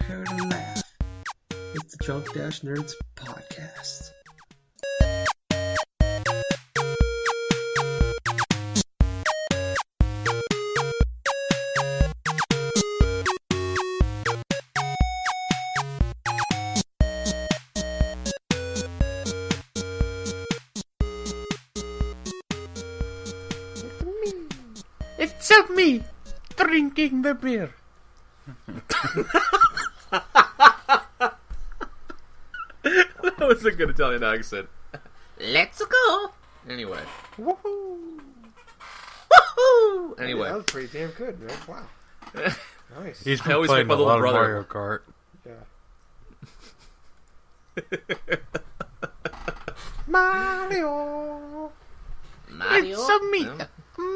care to laugh. It's the Drunk Dash Nerds podcast. It's me drinking the beer. That was a good Italian accent. Let's go. Anyway. Woohoo! Woohoo! Anyway. That was pretty damn good, man. Wow. Nice. He's I been always playing make my a little lot brother. of Mario Kart. Yeah. Mario. It's me,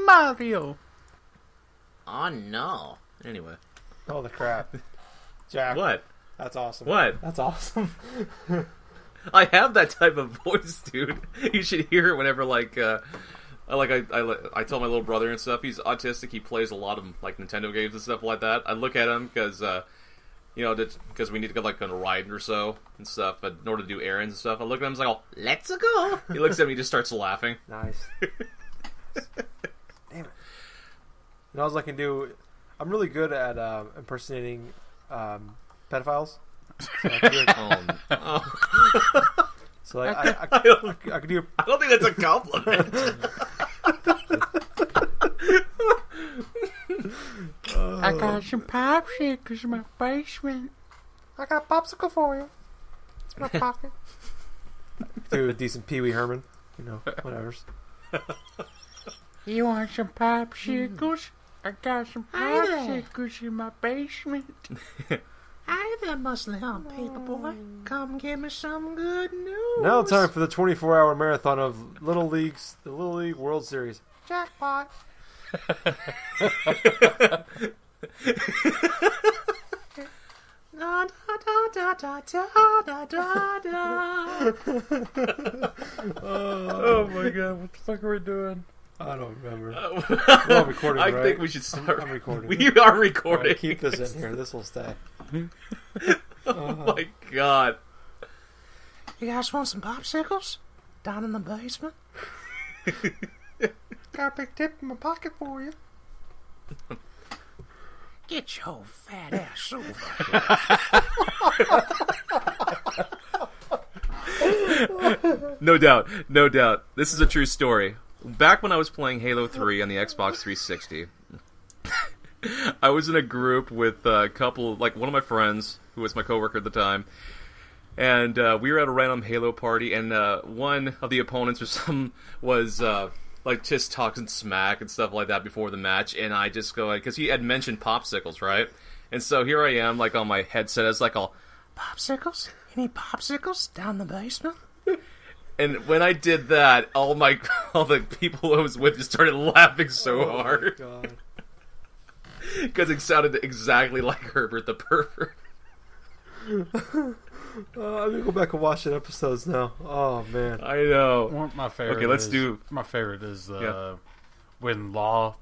Mario. Oh no. Anyway. Holy crap. Jack. What? That's awesome. What? That's awesome. I have that type of voice, dude. You should hear it whenever, I tell my little brother and stuff. He's autistic. He plays a lot of like Nintendo games and stuff like that. I look at him because, because we need to go like on a ride or so and stuff in order to do errands and stuff. I look at him, he's like, "Oh, let's go." He looks at me, he just starts laughing. Nice. Damn it. You know, I can do. I'm really good at impersonating pedophiles. So I can do, so like, I can do. I don't think that's a compliment. I got some popsicles in my basement. I got a popsicle for you. It's in my pocket. Do a decent Pee Wee Herman. You know, whatever's. You want some popsicles? I got some popsicles in my basement. Hi there, muscly hump paper boy. Come give me some good news. Now time for the 24-hour marathon of the Little League World Series. Jackpot. Da, da, da, da, da, da, da, da. Oh my god, what the fuck are we doing? I don't remember. We're all recording, I right? think we should start. I'm recording. We are recording. Right, keep this in here. This will stay. Oh my god. You guys want some popsicles? Down in the basement? Got a big tip in my pocket for you. Get your fat ass over. No doubt. This is a true story. Back when I was playing Halo 3 on the Xbox 360, I was in a group with a couple, like one of my friends, who was my coworker at the time, and we were at a random Halo party, and one of the opponents was like just talking smack and stuff like that before the match, and I just go like, because he had mentioned popsicles, right? And so here I am, like on my headset, I was like, all Popsicles? You need popsicles down the basement? and when I did that, all the people I was with just started laughing so hard. God. Because it sounded exactly like Herbert the Pervert. I'm gonna go back and watch the episodes now. Oh man. I know. Well, my favorite. Okay, let's is, do. My favorite is Yeah. when law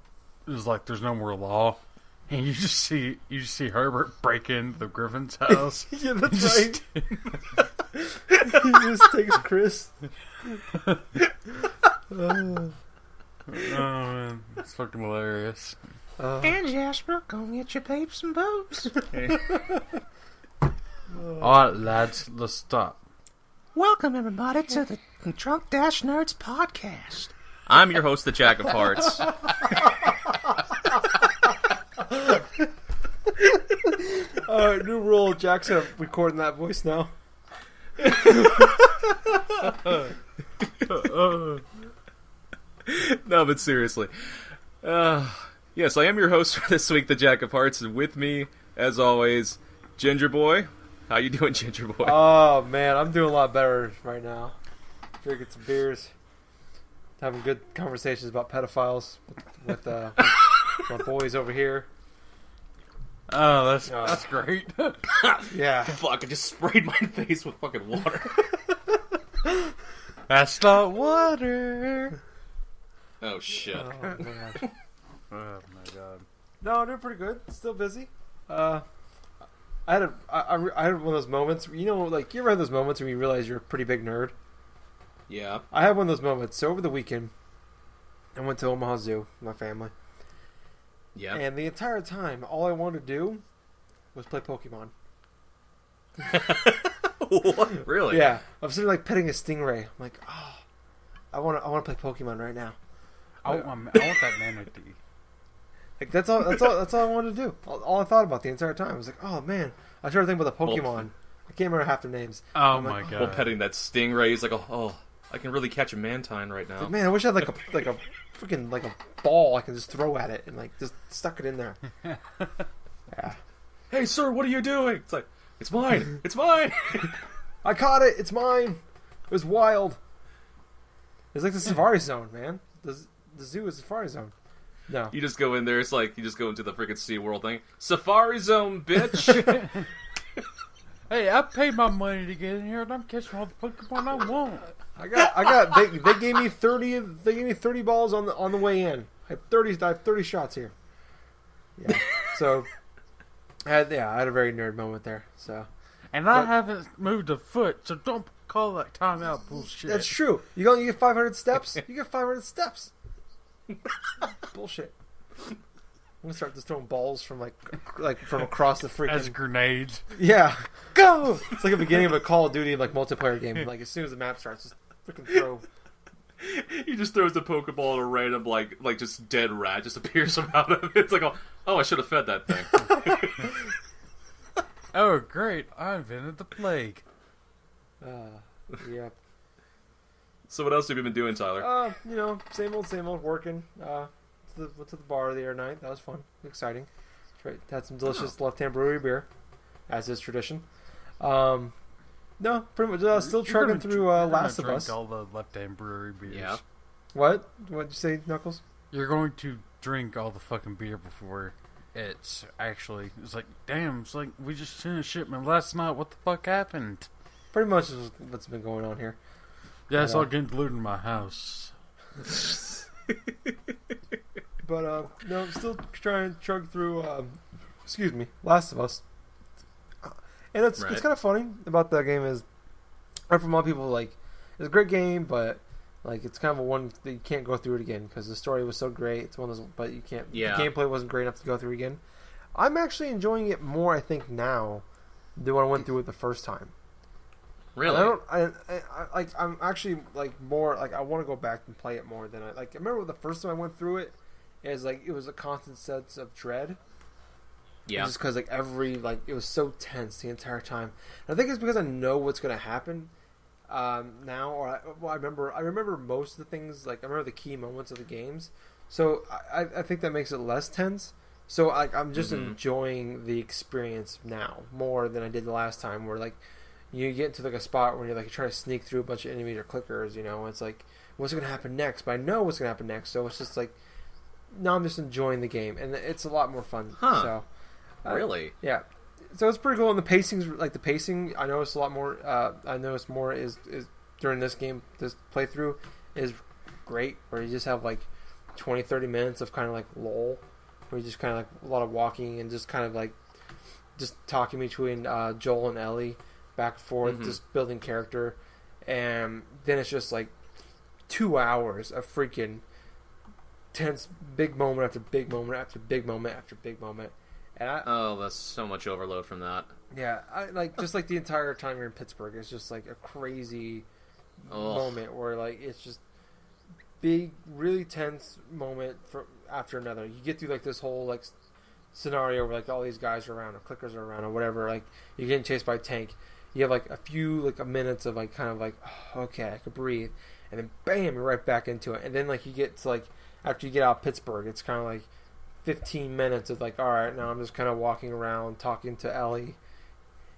is like there's no more law, and you just see Herbert break into the Griffin's house. Yeah, that's Just- right. He just takes Chris. Oh man, it's fucking hilarious. And Jasper, go get your papes and boobs. Alright, lads, let's stop. Welcome, everybody, to the Drunk Dash Nerds podcast. I'm your host, the Jack of Hearts. Alright, new rule. Jack's recording that voice now. No, but seriously. Yes, I am your host for this week, the Jack of Hearts, and with me, as always, Gingerboy. How you doing, Gingerboy? Oh man, I'm doing a lot better right now. Drinking some beers, having good conversations about pedophiles with my boys over here. Oh, that's great. Yeah. Fuck, I just sprayed my face with fucking water. That's not water. Oh, shit. Oh Oh my god. No, doing pretty good. Still busy. I had one of those moments. You know, like you ever had those moments when you realize you're a pretty big nerd? Yeah. I had one of those moments. So over the weekend, I went to Omaha Zoo with my family. Yeah. And the entire time, all I wanted to do was play Pokemon. What? Really? Yeah. I'm sitting like petting a stingray. I'm like, oh, I want to play Pokemon right now. I want that manatee. Like that's all I wanted to do. All I thought about the entire time. I was like, oh man. I started thinking about the Pokemon. I can't remember half their names. Oh I'm my like, god. Well, petting that stingray, he's like, oh, I can really catch a Mantine right now. Like, man, I wish I had like a freaking like a ball I can just throw at it and like just stuck it in there. Yeah. Hey, sir, what are you doing? It's like, it's mine. It's mine. I caught it. It's mine. It was wild. It's like the Safari Zone, man. The zoo is Safari Zone. No. You just go in there. It's like you just go into the freaking SeaWorld thing. Safari Zone, bitch. Hey, I paid my money to get in here, and I'm catching all the Pokemon I want. I got. They gave me 30. They gave me 30 balls on the way in. I have 30 shots here. Yeah. So, I had a very nerd moment there. So. And I haven't moved a foot, so don't call that timeout bullshit. That's true. You get 500 steps. You get 500 steps. Bullshit. I'm gonna start just throwing balls from like from across the freaking As grenades. Yeah. Go! It's like the beginning of a Call of Duty like multiplayer game. Like as soon as the map starts, just freaking throw. He just throws the Pokeball at a random like just dead rat just appears from out of it. It's like, oh, I should have fed that thing. Oh, great! I invented the plague. Yeah. So what else have you been doing, Tyler? Same old working. Went to the bar the other night. That was fun. Exciting. Had some delicious left-hand brewery beer, as is tradition. No, pretty much still trucking through Last of Us. All the left-hand brewery beers. Yeah. What? What'd you say, Knuckles? You're going to drink all the fucking beer before it's like, damn, it's like we just sent a shipment last night. What the fuck happened? Pretty much is what's been going on here. Yeah, it's all getting delivered in my house. But no, still trying to chug through. Last of Us. And it's kind of funny about that game is, from a lot of people like, it's a great game, but like it's kind of a one that you can't go through it again because the story was so great. It's one of those, but you can't. Yeah. The gameplay wasn't great enough to go through again. I'm actually enjoying it more, I think, now than when I went through it the first time. Really? I'm actually like more like I want to go back and play it more than I like. I remember the first time I went through it, it was a constant sense of dread. Yeah. Just because it was so tense the entire time. And I think it's because I know what's going to happen now. I remember most of the things. Like I remember the key moments of the games. So I think that makes it less tense. So I'm just enjoying the experience now more than I did the last time. Where like you get into like a spot where you're trying to sneak through a bunch of enemies or clickers. It's like what's going to happen next? But I know what's going to happen next. So it's just like now I'm just enjoying the game, and it's a lot more fun. Huh. So. Really? Yeah. So it's pretty cool, and the pacing. I noticed a lot more. I noticed more is during this game, this playthrough is great, where you just have like 20-30 minutes of kind of like lull, where you just kind of like a lot of walking and just kind of like just talking between Joel and Ellie back and forth, just building character, and then it's just like 2 hours of freaking tense, big moment after big moment after big moment after big moment. And that's so much overload from that. Yeah, just like the entire time you're in Pittsburgh, it's just like a crazy moment where like it's just big, really tense moment after another. You get through like this whole like scenario where like all these guys are around, or clickers are around, or whatever. Like you're getting chased by a tank. You have like a few like minutes of like kind of like okay, I could breathe, and then bam, you're right back into it. And then like you get to like after you get out of Pittsburgh, it's kind of like 15 minutes of like, all right, now I'm just kind of walking around talking to Ellie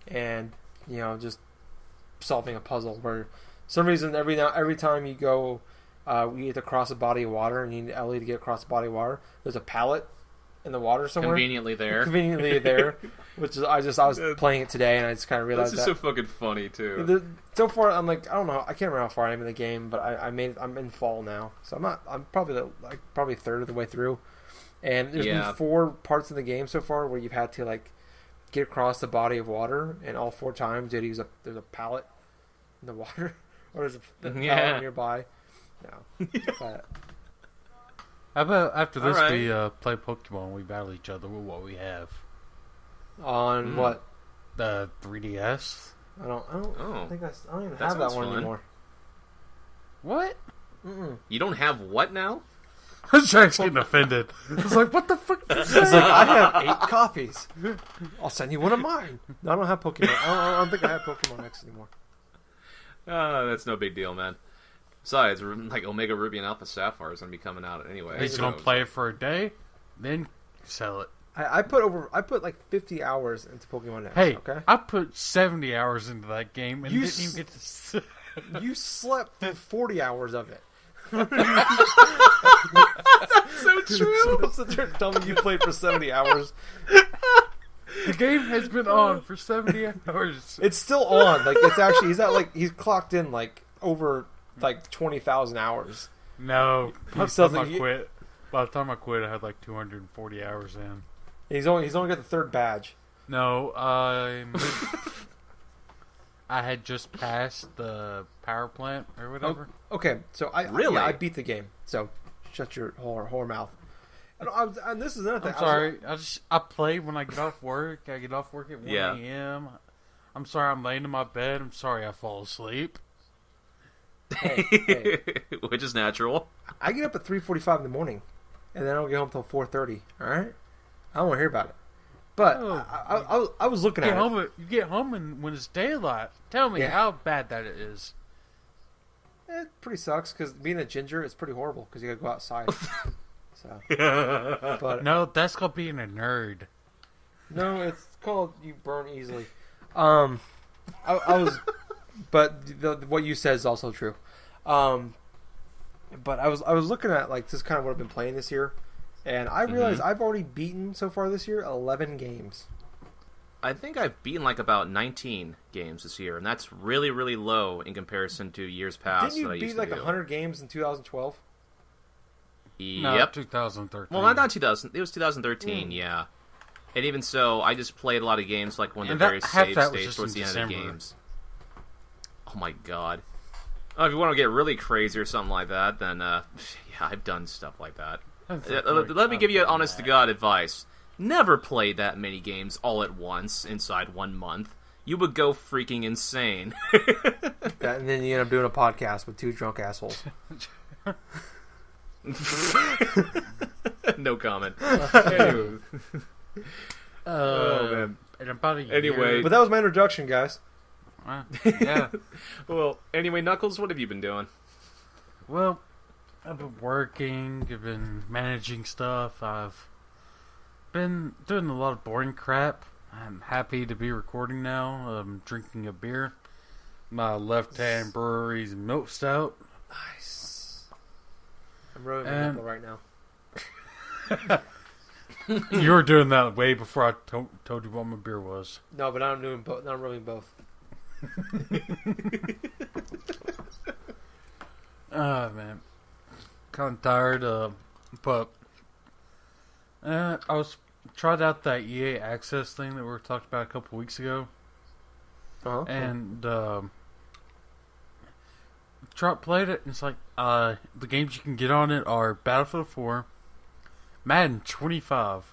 and just solving a puzzle where some reason every time you go we have to cross a body of water and you need Ellie to get across the body of water, there's a pallet in the water somewhere Conveniently there which is I was playing it today and I just kind of realized this is so fucking funny too. So far I'm like I don't know, I can't remember how far I am in the game, but I'm in fall now, so I'm probably a third of the way through. And there's been 4 parts of the game so far where you've had to like get across the body of water, and all 4 times there's a pallet in the water, or there's a pallet nearby. No. But, How about after this Alright. we play Pokemon, we battle each other with what we have. on what? The 3DS? I don't think I don't even That have that sounds one fun. anymore. What? You don't have what now? Jack's getting offended. It's like, what the fuck? It's like, I have 8 copies. I'll send you one of mine. No, I don't have Pokemon. I don't think I have Pokemon X anymore. That's no big deal, man. Besides, like Omega Ruby and Alpha Sapphire is gonna be coming out anyway. He's gonna play it for a day, then sell it. I put like 50 hours into Pokemon X. Hey, okay. I put 70 hours into that game and didn't even get to. You slept through 40 hours of it. That's so true. So tell me you played for 70 hours. The game has been on for 70 hours. It's still on. Like it's actually he's clocked in like over like 20,000 hours. No, by the still time I think quit. By the time I quit, I had like 240 hours in. He's only got the 3rd badge. No, I had just passed the power plant or whatever. Okay, so I beat the game. So shut your whore mouth. And this is another thing. I'm sorry. I play when I get off work. I get off work at 1 a.m. I'm sorry I'm laying in my bed. I'm sorry I fall asleep. Hey. Which is natural. I get up at 3:45 in the morning, and then I don't get home till 4:30. All right, I don't want to hear about it. But I was looking at it. You get home when it's daylight. Tell me how bad that is. It pretty sucks because being a ginger is pretty horrible because you gotta go outside. So, but No, that's called being a nerd. no, it's called you burn easily. I was, but what you said is also true. But I was looking at like this kind of what I've been playing this year, and I realized I've already beaten so far this year 11 games. I think I've beaten like about 19 games this year, and that's really, really low in comparison to years past. Didn't you that I beat used like to do. 100 games in 2012? No, Yep. 2013. Well, not 2000. It was 2013. Yeah. And even so, I just played a lot of games like when the And that- various half save that was states just towards in the end of the December. games. Oh my god. Oh, if you want to get really crazy or something like that, then yeah, I've done stuff like that. Let me give you honest to god advice. Never play that many games all at once inside 1 month. You would go freaking insane. And then you end up doing a podcast with 2 drunk assholes. No comment. Anyway. Oh, man. In about a year. Anyway. But that was my introduction, guys. Yeah. Well, anyway, Knuckles, what have you been doing? Well, I've been working. I've been managing stuff. I've been doing a lot of boring crap. I'm happy to be recording now. I'm drinking a beer. My left-hand brewery's milk stout. Nice. I'm rubbing my nipple right now. You were doing that way before I told you what my beer was. No, but I'm doing both. I'm rubbing both. Man, kind of tired. But I was tried out that EA Access thing that we were talking about a couple weeks ago, and played it. And it's like the games you can get on it are Battlefield 4, Madden 25,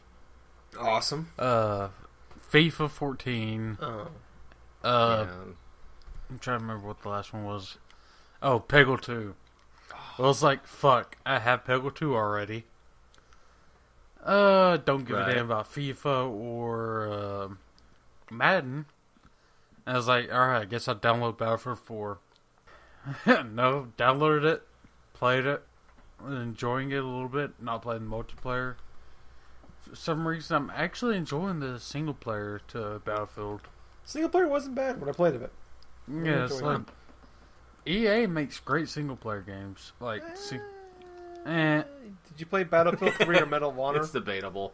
Awesome. FIFA 14. Oh. Yeah. I'm trying to remember what the last one was. Oh, Peggle 2. Well, it's like, fuck, I have Peggle 2 already. Don't give a damn about FIFA or Madden. And I was like, alright, I guess I'll download Battlefield 4. No, downloaded it, played it, enjoying it a little bit, not playing multiplayer. For some reason, I'm actually enjoying the single player to Battlefield. Single player wasn't bad when I played it. Yeah, it's like EA makes great single player games. Like, Did you play Battlefield 3 or Medal of Honor? It's debatable.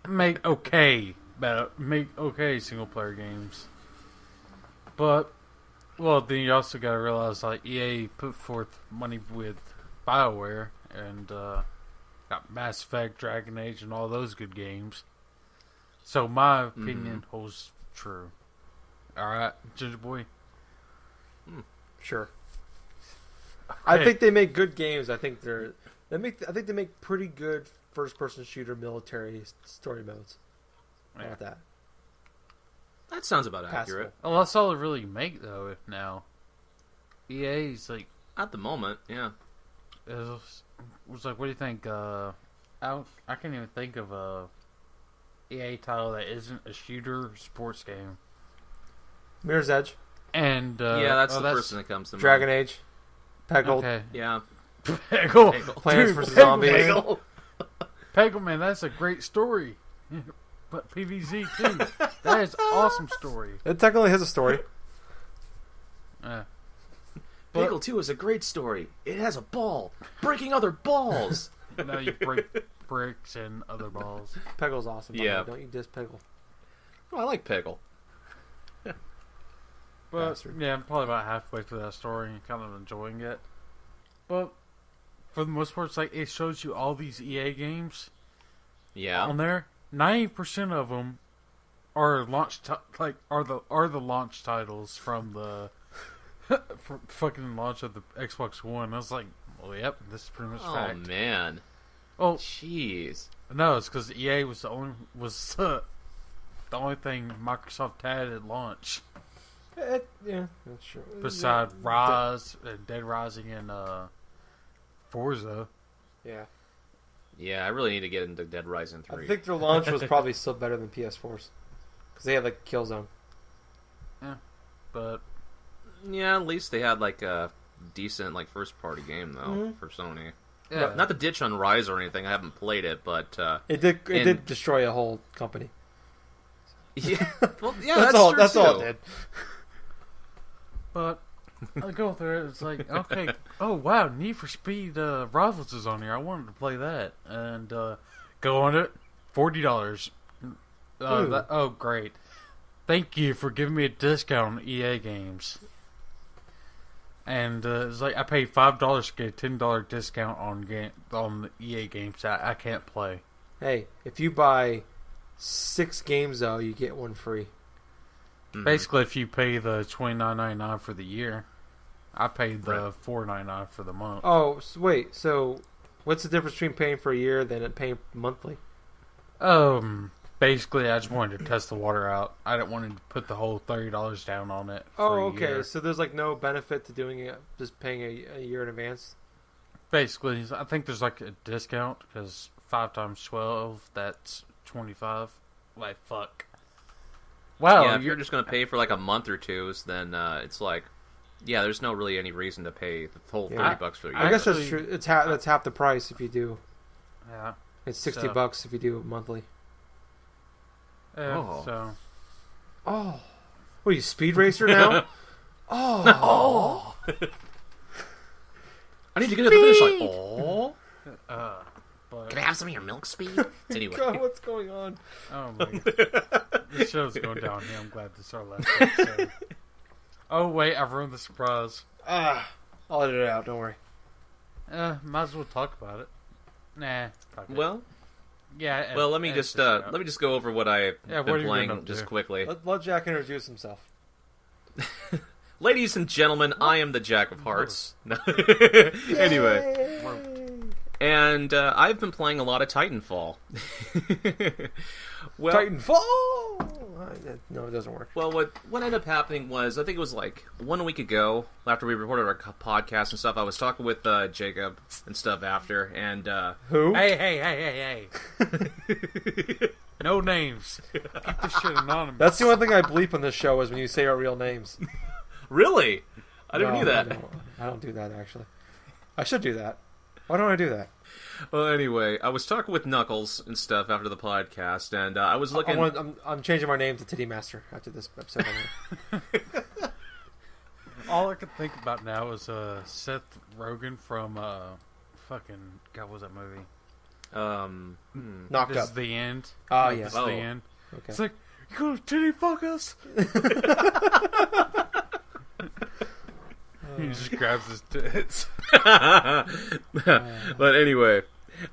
make okay single player games. But well, then you also gotta realize like EA put forth money with BioWare and got Mass Effect, Dragon Age, and all those good games. So my opinion holds true. All right, Gingerboy. Sure. I think they make good games. I think they make pretty good first-person shooter military story modes. How about that? That sounds about accurate. Well, that's all they really make though. Now, EA's like at the moment, yeah. It was like, what do you think? I can't even think of a EA title that isn't a shooter sports game. Mirror's Edge. And yeah, that's the first thing that comes to mind. Dragon Age. Peggle. Okay. Yeah. Peggle. Plants vs. Zombies. Peggle. Peggle, man, that's a great story. But PvZ too. That is an awesome story. It technically has a story. Peggle 2 is a great story. It has a ball breaking other balls. Now you break bricks and other balls. Peggle's awesome. Yeah. Don't you diss Peggle? Oh, I like Peggle. But Bastard. yeah, I'm probably about halfway through that story and kind of enjoying it. But for the most part, it's like it shows you all these EA games. Yeah. On there, 90% of them are are the launch titles from the from fucking launch of the Xbox One. I was like, well, yep, this is pretty much fact. Oh man. Oh, jeez. No, it's because EA was the only thing Microsoft had at launch. Yeah, that's true. Besides Rise and Dead Rising and Forza. Yeah. Yeah, I really need to get into Dead Rising 3. I think their launch was probably still better than PS4's. Because they had, like, Killzone. Yeah, but... Yeah, at least they had, like, a decent, like, first-party game, though, for Sony. Yeah. Not to ditch on Rise or anything, I haven't played it, but... It did destroy a whole company. Yeah, well, yeah, that's true, That's too. all it did. But I go through it. It's like, okay, oh wow, Need for Speed Rivals is on here. I wanted to play that, and go on it, $40. Oh great, thank you for giving me a discount on EA games. And it's like I paid $5 to get a $10 discount on the EA games that I can't play. Hey, if you buy 6 games though, you get one free. Basically, if you pay the $29.99 for the year, I paid the $4.99 for the month. Oh, wait. So, what's the difference between paying for a year and paying monthly? Basically, I just wanted to test the water out. I didn't want to put the whole $30 down on it. For a year. So there's like no benefit to doing it, just paying a year in advance. Basically, I think there's like a discount because 5 times 12, that's 25. Like fuck. Wow, yeah, if you're just going to pay for like a month or two, then it's like, yeah, there's no really any reason to pay the whole $30 for the year. I guess that's true. That's half the price if you do. Yeah. It's $60 if you do it monthly. So. Oh. What are you, Speed Racer now? Oh. I need to get to the finish line. Oh. But... Can I have some of your milk, Speed? Anyway. God, what's going on? Oh my god. This show's going down here. I'm glad this is our last episode. Oh wait, I've ruined the surprise. I'll edit it out, don't worry. Might as well talk about it. Nah. Fuck it. Well, yeah. let me just go over what I've been playing just quickly. Let Jack introduce himself. Ladies and gentlemen, I am the Jack of Hearts. Anyway. And I've been playing a lot of Titanfall. Titanfall! No, it doesn't work. Well, what ended up happening was, I think it was like 1 week ago, after we recorded our podcast and stuff, I was talking with Jacob and stuff after, and... Who? Hey. No names. Keep this shit anonymous. That's the only thing I bleep on this show is when you say our real names. Really? I didn't do that. I don't do that, actually. I should do that. Why don't I do that? Well, anyway, I was talking with Knuckles and stuff after the podcast, and I was looking... I'm changing my name to Titty Master after this episode. All I can think about now is Seth Rogen from fucking... God, what was that movie? Knocked This Up. is the end. Ah, This yes. is the end. Okay. It's like, you gonna titty fuck us? He just grabs his tits. But anyway,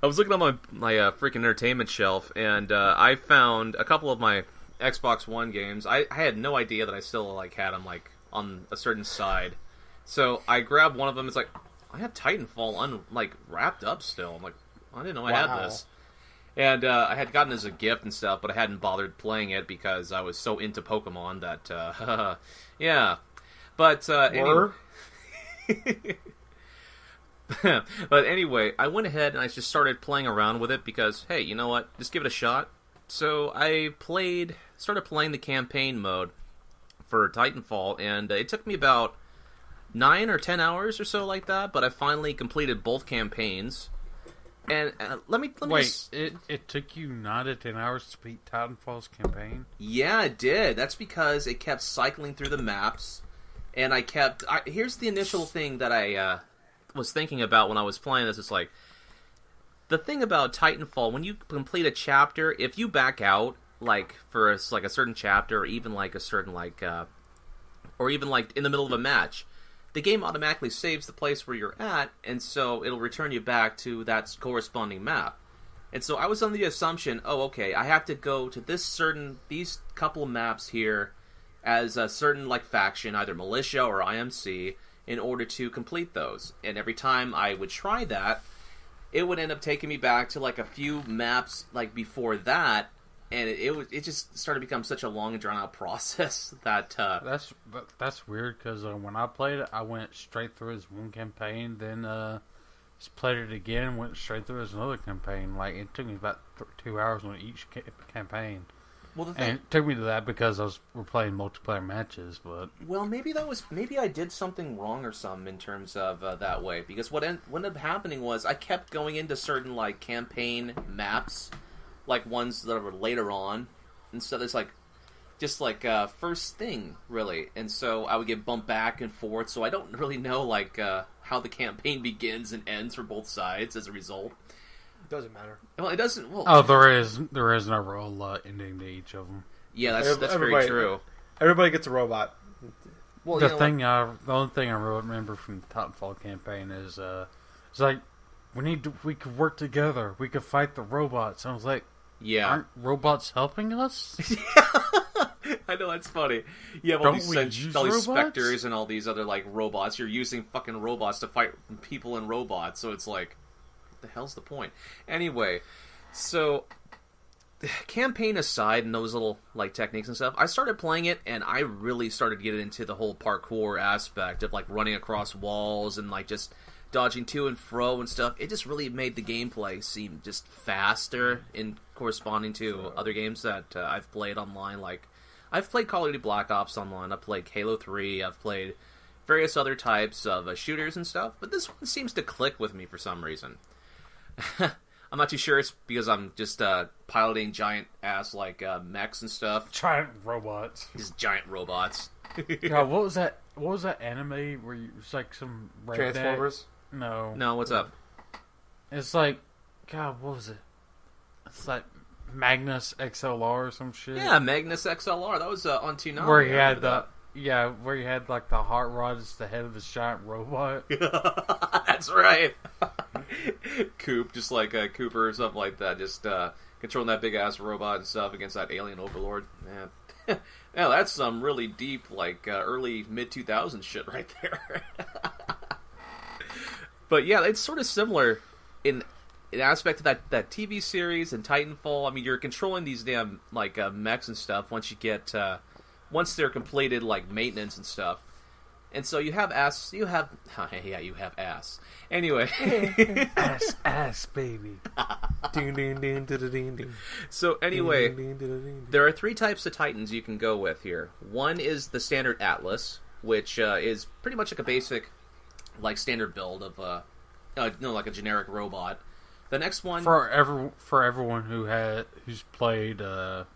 I was looking on my freaking entertainment shelf, and I found a couple of my Xbox One games. I had no idea that I still had them on a certain side. So I grabbed one of them. It's like, I have Titanfall wrapped up still. I'm like, I didn't know I had this. And I had gotten it as a gift and stuff, but I hadn't bothered playing it because I was so into Pokemon that, yeah. But anyway, but anyway, I went ahead and I just started playing around with it because, hey, you know what? Just give it a shot. So I started playing the campaign mode for Titanfall, and it took me about 9 or 10 hours or so like that, but I finally completed both campaigns. And let me wait. Just... It took you 9 to 10 hours to beat Titanfall's campaign? Yeah, it did. That's because it kept cycling through the maps, and here's the initial thing that I was thinking about when I was playing this. It's like, the thing about Titanfall, when you complete a chapter, if you back out, for a certain chapter, or even a certain or even in the middle of a match, the game automatically saves the place where you're at, and so it'll return you back to that corresponding map. And so I was under the assumption, okay, I have to go to these couple maps here as a certain faction, either militia or IMC, in order to complete those. And every time I would try that, it would end up taking me back to a few maps before that, and it just started to become such a long and drawn out process that that's weird, because when I played it, I went straight through as one campaign, then just played it again and went straight through as another campaign. It took me about 2 hours on each campaign. Well, and it took me to that because we're playing multiplayer matches, but... Well, maybe I did something wrong or something in terms of that way, because what ended up happening was I kept going into certain, campaign maps, ones that were later on, and so there's, just, first thing, really, and so I would get bumped back and forth, so I don't really know, how the campaign begins and ends for both sides as a result. Doesn't matter. Well, it doesn't. Well, there is no real ending to each of them. Yeah, that's very true. Everybody gets a robot. Well, the only thing I really remember from the Titanfall campaign is it's we could work together. We could fight the robots. I was like, yeah, aren't robots helping us? I know, that's funny. You have all these specters and all these other robots. You're using fucking robots to fight people and robots, so it's like, the hell's the point? Anyway, so campaign aside and those little techniques and stuff, I started playing it and I really started to get into the whole parkour aspect of running across walls and just dodging to and fro and stuff. It just really made the gameplay seem just faster in corresponding to other games that I've played online. I've played Call of Duty Black Ops online, I've played Halo 3, I've played various other types of shooters and stuff, but this one seems to click with me for some reason. I'm not too sure it's because I'm just piloting giant ass mechs and stuff. Giant robots. These giant robots. God, what was that? What was that anime where it was some Transformers? No, what's up? It's God, what was it? It's Magnus XLR or some shit. Yeah, Magnus XLR. That was on Toonami. Where he had where he had the hot rod as the head of this giant robot. That's right. Coop, just Cooper or something like that, just controlling that big ass robot and stuff against that alien overlord. Man, yeah, that's some really deep, early mid 2000s shit right there. But yeah, it's sort of similar in aspect of that TV series and Titanfall. I mean, you're controlling these damn mechs and stuff once they're completed maintenance and stuff. And so you have ass. You have ass. Anyway, ass, baby. Ding ding ding ding ding ding. So anyway, there are 3 types of Titans you can go with here. One is the standard Atlas, which is pretty much a basic, standard build of a generic robot. The next one for everyone who's played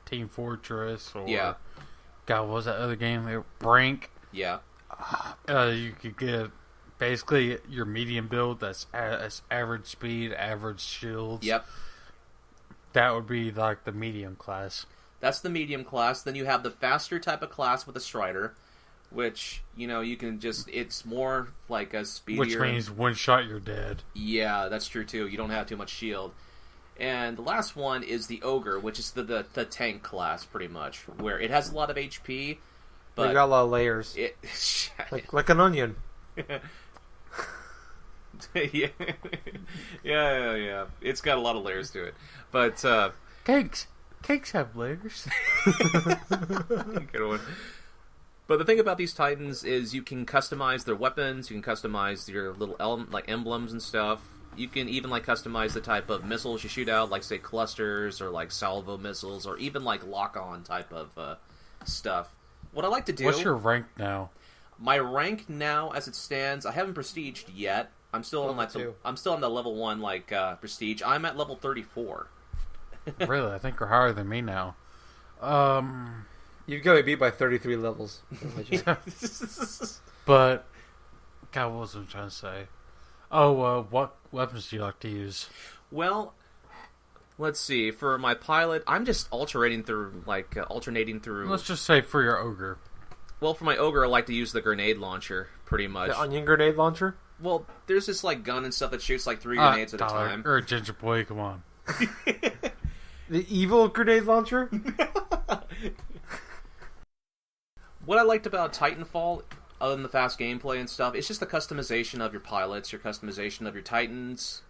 Team Fortress or God, what was that other game? Brink. Yeah. You could get basically your medium build that's average speed, average shields. Yep. That would be the medium class. That's the medium class. Then you have the faster type of class with a Strider. which, you can just, it's more like a speedier. Which means one shot you're dead. Yeah, that's true too. You don't have too much shield. And the last one is the Ogre, which is the tank class, pretty much, where it has a lot of HP, but they got a lot of layers. Like an onion. yeah. Yeah. It's got a lot of layers to it. But, Cakes have layers. Good one. But the thing about these Titans is you can customize their weapons, you can customize your little emblems and stuff. You can even customize the type of missiles you shoot out, like say clusters or salvo missiles, or even lock-on type of stuff. What I like to do. What's your rank now? My rank now, as it stands, I haven't prestiged yet. I'm still on the level 1 prestige. I'm at level 34. Really, I think you're higher than me now. You've got to be by 33 levels. But, God, what was I trying to say? Oh, what weapons do you like to use? Well, let's see. For my pilot, I'm just alternating through. Let's just say for your Ogre. Well, for my Ogre, I like to use the grenade launcher, pretty much. The onion grenade launcher? Well, there's this gun and stuff that shoots 3 grenades at a time. Or Gingerboy, come on. The evil grenade launcher? What I liked about Titanfall, other than the fast gameplay and stuff, it's just the customization of your pilots, your customization of your Titans.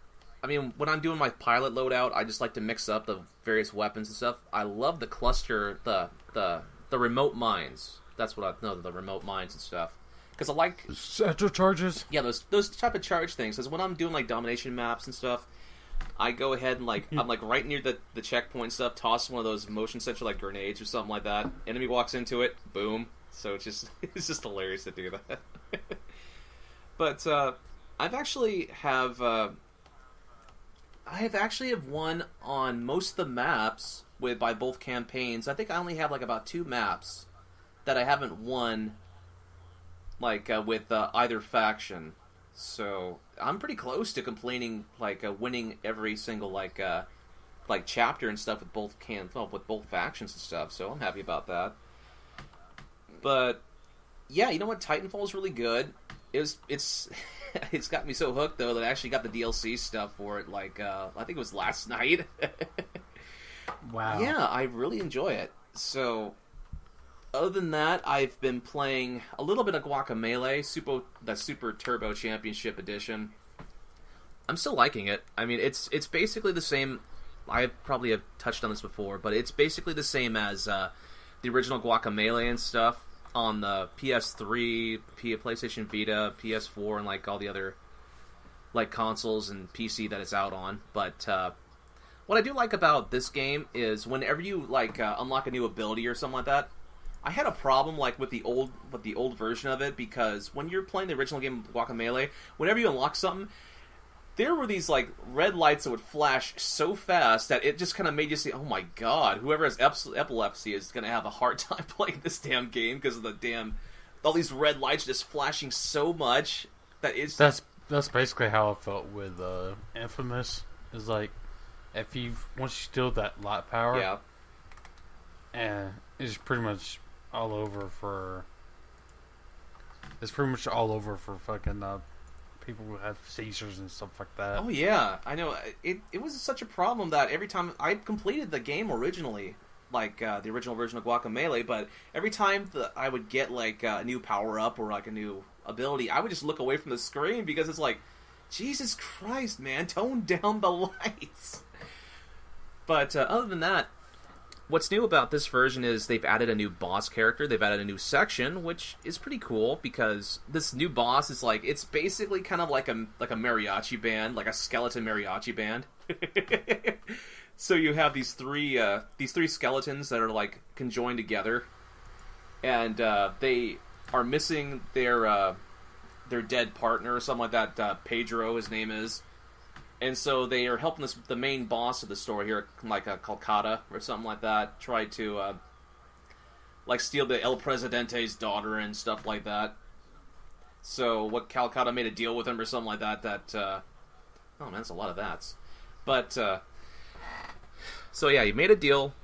I mean, when I'm doing my pilot loadout, I just like to mix up the various weapons and stuff. I love the cluster, the remote mines. That's what I know, the remote mines and stuff. Because I like... Satchel charges? Yeah, those type of charge things. Because when I'm doing domination maps and stuff, I go ahead and I'm right near the checkpoint stuff, toss one of those motion sensor grenades or something like that. Enemy walks into it, boom. So it's just hilarious to do that. But I've actually have won on most of the maps by both campaigns. I think I only have about 2 maps that I haven't won with either faction. So I'm pretty close to completing winning every single chapter and stuff with both factions and stuff. So I'm happy about that. But yeah, you know what? Titanfall is really good. It's got me so hooked though that I actually got the DLC stuff for it. I think it was last night. Wow. Yeah, I really enjoy it. So other than that, I've been playing a little bit of Guacamelee, the Super Turbo Championship Edition. I'm still liking it. I mean, it's basically the same. I probably have touched on this before, but it's basically the same as the original Guacamelee and stuff on the PS3, PlayStation Vita, PS4, and all the other consoles and PC that it's out on. But what I do like about this game is whenever you unlock a new ability or something like that, I had a problem with the old version of it, because when you're playing the original game of Guacamelee, whenever you unlock something, there were these red lights that would flash so fast that it just kind of made you say, "Oh my god, whoever has epilepsy is going to have a hard time playing this damn game because of all these red lights just flashing so much that it's." That's basically how I felt with Infamous. Is once you steal that light power, yeah, and it's pretty much all over for. It's pretty much all over for fucking. People who have seizures and stuff like that. Oh yeah, I know. It was such a problem that every time I completed the game originally, the original version of Guacamelee, but every time I would get a new power up or a new ability, I would just look away from the screen because it's Jesus Christ, man, tone down the lights. But other than that, what's new about this version is they've added a new boss character. They've added a new section, which is pretty cool because this new boss is it's basically kind of like a mariachi band, like a skeleton mariachi band. So you have these three skeletons that are conjoined together, and they are missing their dead partner or something like that. Pedro, his name is. And so they are helping the main boss of the story here, Calcutta or something like that, try to steal the El Presidente's daughter and stuff like that. So what Calcutta made a deal with him or something like that. Oh man, that's a lot of that's. But so yeah, he made a deal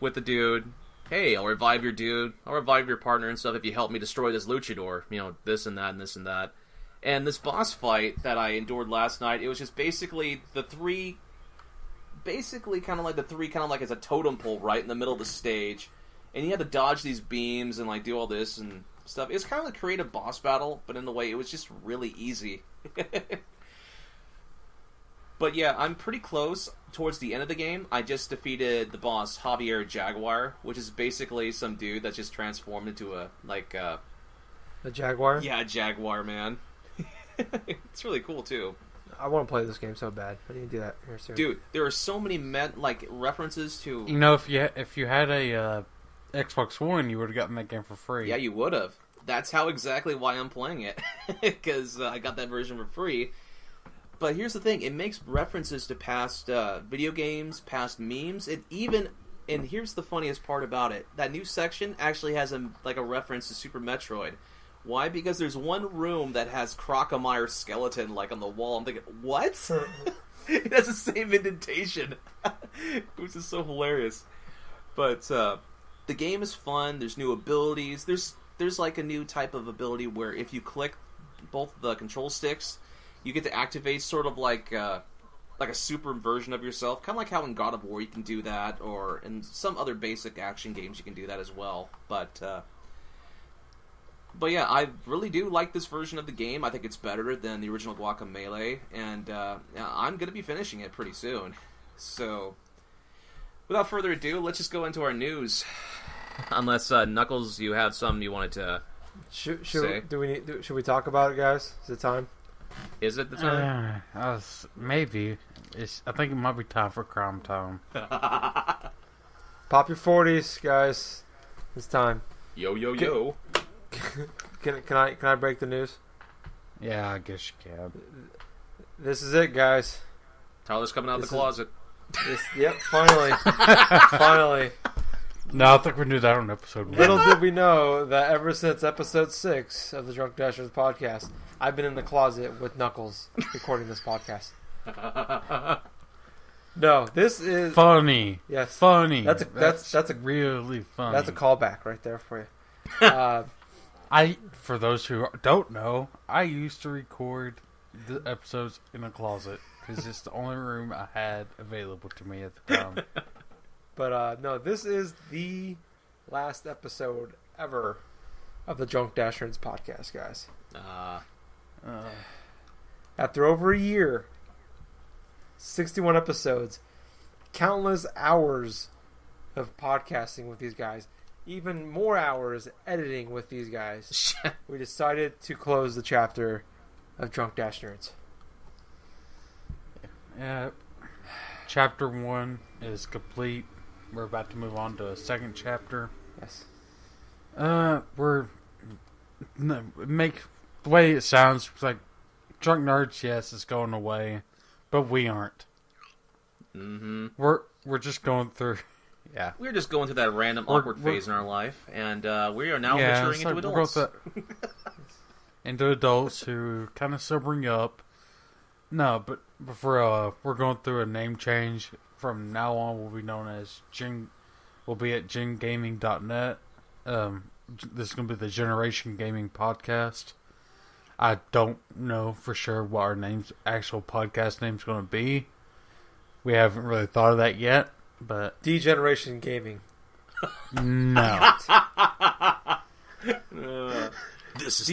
with the dude, hey, I'll revive your dude, I'll revive your partner and stuff if you help me destroy this luchador. You know, this and that and this and that. And this boss fight that I endured last night, it was just basically kind of like as a totem pole right in the middle of the stage. And you had to dodge these beams and like do all this and stuff. It was kind of like a creative boss battle, but in a way it was just really easy. But yeah, I'm pretty close towards the end of the game. I just defeated the boss, Javier Jaguar, which is basically some dude that's just transformed into a Jaguar? Yeah, a Jaguar, man. It's really cool, too. I want to play this game so bad. I need to do that here soon. Dude, there are so many references to... You know, if you had a Xbox One, you would have gotten that game for free. Yeah, you would have. That's how exactly why I'm playing it. Because I got that version for free. But here's the thing, it makes references to past video games, past memes, and here's the funniest part about it, that new section actually has a reference to Super Metroid. Why? Because there's one room that has Crocomire skeleton on the wall. I'm thinking, what? It has the same indentation. Which is so hilarious. But the game is fun, there's new abilities, there's like a new type of ability where if you click both the control sticks, you get to activate sort of like a super version of yourself. Kind of like how in God of War you can do that, or in some other basic action games you can do that as well. But yeah, I really do like this version of the game. I think it's better than the original Guacamelee, and I'm going to be finishing it pretty soon. So, without further ado, let's just go into our news. Unless, Knuckles, you have something you wanted to say. Should we talk about it, guys? Is it time? Is it the time? Maybe. I think it might be time for crime time. Pop your 40s, guys. It's time. Yo, yo, yo. Can I break the news? Yeah, I guess you can. This is it, guys. Tyler's coming out of the closet. Yep, finally. Finally. No, I think we knew that on episode 1. Little did we know that ever since episode 6 of the Drunk Dashers podcast, I've been in the closet with Knuckles recording this podcast. No, this is funny. Yes, funny. That's a really funny. That's a callback right there for you. For those who don't know, I used to record the episodes in a closet because it's the only room I had available to me at the time. But no, this is the last episode ever of the Drunk Dashers podcast, guys. After over a year, 61 episodes, countless hours of podcasting with these guys, even more hours editing with these guys, we decided to close the chapter of Drunk Dash Nerds. Yeah, chapter 1 is complete. We're about to move on to a second chapter. Yes. Make the way it sounds like Drunk Nerds. Yes, it's going away, but we aren't. Mm-hmm. We're just going through. Yeah, we're just going through that random awkward phase in our life, and we are now maturing into adults. Into adults who kind of sobering up. No, but we're going through a name change. From now on, we'll be known as We'll be at gengaming.net. This is going to be the Generation Gaming Podcast. I don't know for sure what our actual podcast name's going to be. We haven't really thought of that yet, but Degeneration Gaming. No. This is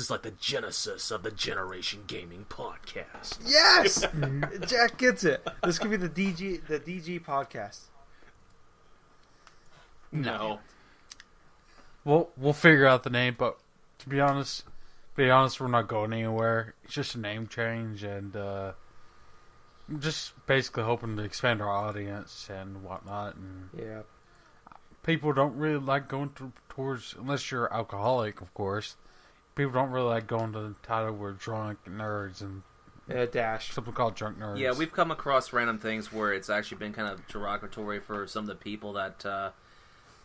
like the genesis of the Generation Gaming Podcast. Yes, Jack gets it. This could be the DG podcast. No. We'll figure out the name, but to be honest, we're not going anywhere. It's just a name change, and just basically hoping to expand our audience and whatnot. And yeah, people don't really like going towards, unless you're alcoholic, of course. People don't really like going to the title where drunk nerds and dash something called drunk nerds. Yeah, we've come across random things where it's actually been kind of derogatory for some of the people that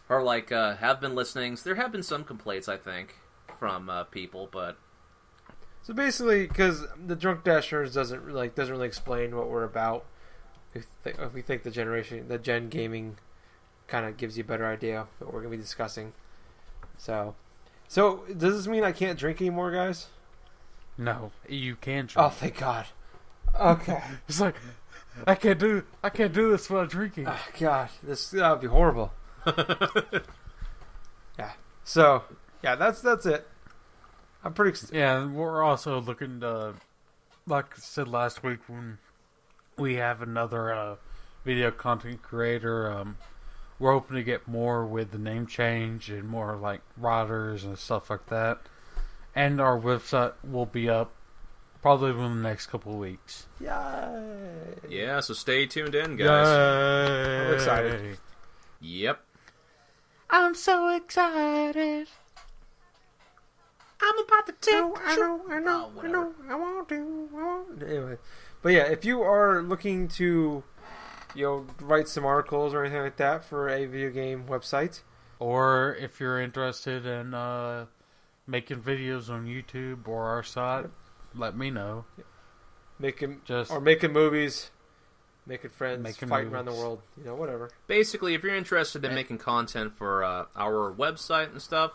are like have been listening. So there have been some complaints, I think, from people, but so basically, because the Drunk Dashers doesn't really explain what we're about. If we think the Gen Gaming kind of gives you a better idea of what we're going to be discussing. So does this mean I can't drink anymore, guys? No, you can drink. Oh, thank God. Okay. It's like I can't do this while drinking. Oh, God, that would be horrible. Yeah. So yeah, that's it. I'm pretty. Yeah, we're also looking to, like I said last week, when we have another video content creator. We're hoping to get more with the name change and more like riders and stuff like that. And our website will be up probably within the next couple of weeks. Yay! Yeah, so stay tuned in, guys. Yay! I'm excited. Yep. I'm so excited. I'm about to take I know. I want to. Anyway. But yeah, if you are looking to, write some articles or anything like that for a video game website. Or if you're interested in making videos on YouTube or our site, let me know. Making movies, making friends, making fighting movies. around the world, whatever. Basically, if you're interested in making content for our website and stuff,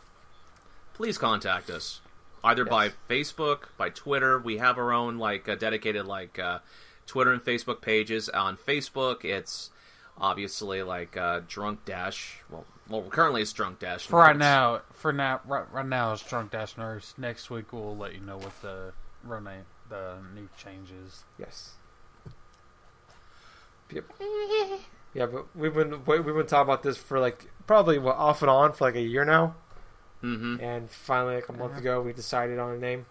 please contact us. Either by Facebook, by Twitter. We have our own dedicated Twitter and Facebook pages. On Facebook, it's obviously Drunk Dash. Well, currently it's Drunk Dash. Right now it's Drunk Dash Nerds. Next week we'll let you know what the new changes. Yes. Yep. Yeah, but we've been talking about this for probably off and on for a year now. Mm-hmm. And finally, a month ago, we decided on a name.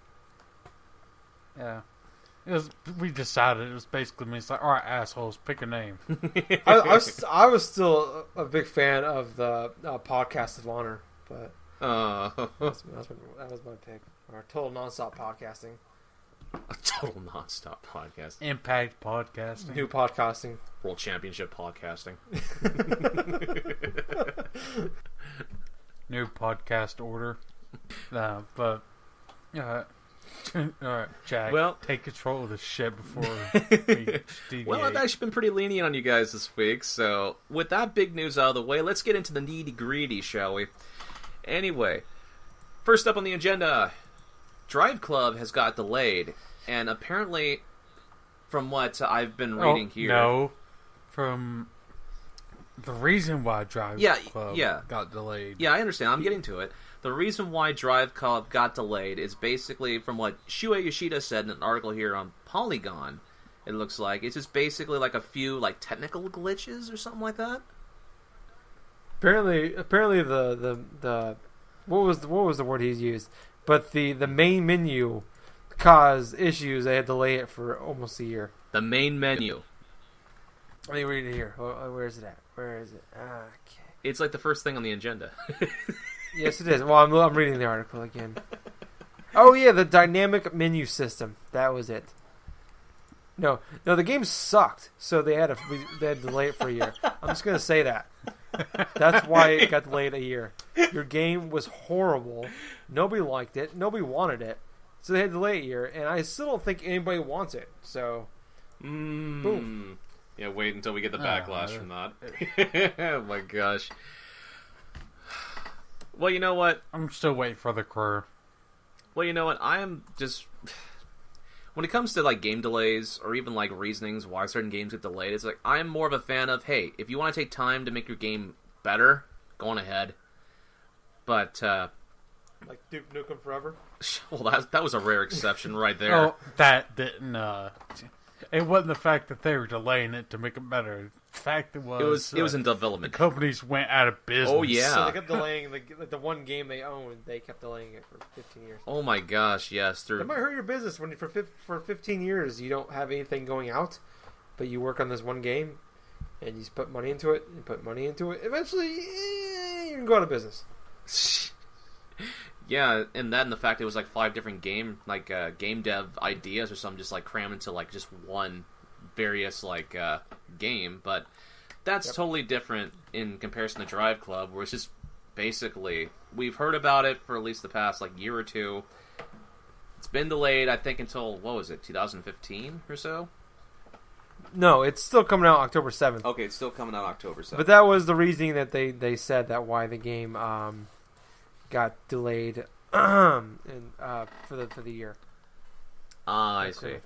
Yeah. We decided it was basically me. It's like, all right, assholes, pick a name. I was still a big fan of the Podcast of Honor, but that was my pick. Our total nonstop podcasting. A total nonstop podcast. Impact podcasting. New podcasting. World Championship podcasting. New podcast order. But all right, Jack. Well, take control of the shit before we deviate. Well, I've actually been pretty lenient on you guys this week, so with that big news out of the way, let's get into the nitty-gritty, shall we? Anyway, first up on the agenda, Drive Club has got delayed, and apparently, from what I've been reading here... No, from the reason why Drive Club got delayed. Yeah, I understand. I'm getting to it. The reason why Drive Club got delayed is basically from what Shuei Yoshida said in an article here on Polygon. It looks like it's just basically a few technical glitches or something like that. Apparently the what was the word he's used? But the main menu caused issues. They had to delay it for almost a year. The main menu. Let me read it here. Where is it at? Where is it? Okay. It's the first thing on the agenda. Yes, it is. Well, I'm reading the article again. Oh yeah, the dynamic menu system. That was it. No, the game sucked, so they had to delay it for a year. I'm just gonna say that. That's why it got delayed a year. Your game was horrible. Nobody liked it. Nobody wanted it, so they had to delay it a year. And I still don't think anybody wants it. So, boom. Yeah, wait until we get the backlash from that. Oh my gosh. Well, you know what? I'm still waiting for the crew. Well, you know what? I am just... When it comes to, game delays, or even, reasonings why certain games get delayed, it's I'm more of a fan of, hey, if you want to take time to make your game better, go on ahead. But, like Duke Nukem Forever? Well, that was a rare exception right there. Oh, that didn't, it wasn't the fact that they were delaying it to make it better. The fact it was in development. The companies went out of business. Oh, yeah. So they kept delaying the one game they owned. They kept delaying it for 15 years. Oh my gosh, yes. That might hurt your business when for 15 years you don't have anything going out, but you work on this one game, and you just put money into it, and put money into it. Eventually, you can go out of business. Yeah, and the fact it was 5 different game dev ideas or something, just crammed into just one various game, but that's totally different in comparison to Drive Club, where it's just basically we've heard about it for at least the past year or two. It's been delayed, I think, until what was it, 2015 or so? No, it's still coming out October 7th. Okay, it's still coming out October 7th. But that was the reasoning that they said that why the game got delayed for the year. I see.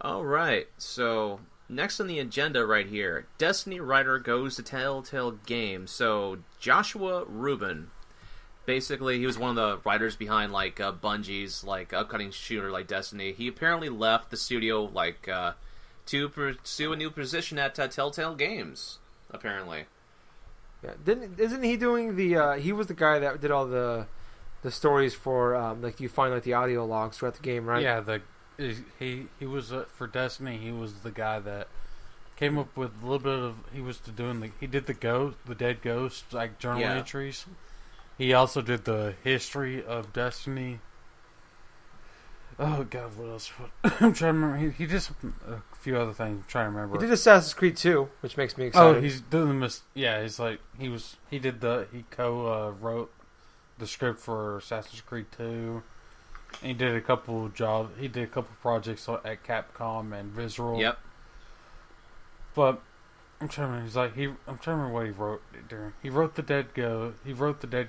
All right, so next on the agenda right here, Destiny writer goes to Telltale Games. So Joshua Rubin, basically, he was one of the writers behind like Bungie's like upcoming shooter like Destiny. He apparently left the studio like to pursue a new position at Telltale Games. Apparently, yeah. Isn't he doing the? He was the guy that did all the stories for like you find like the audio logs throughout the game, right? Yeah, he was for Destiny. He was the guy that came up with a little bit of. He did the Dead Ghost like journal entries. He also did the history of Destiny. Oh God, what else? I'm trying to remember. He did a few other things. I'm trying to remember. He did Assassin's Creed 2, which makes me excited. Oh, he's doing the he's like he co-wrote the script for Assassin's Creed 2. And he did a couple jobs. He did a couple projects at Capcom and Visceral. Yep. But I'm trying to remember. I'm trying to remember what he wrote during. He wrote the Dead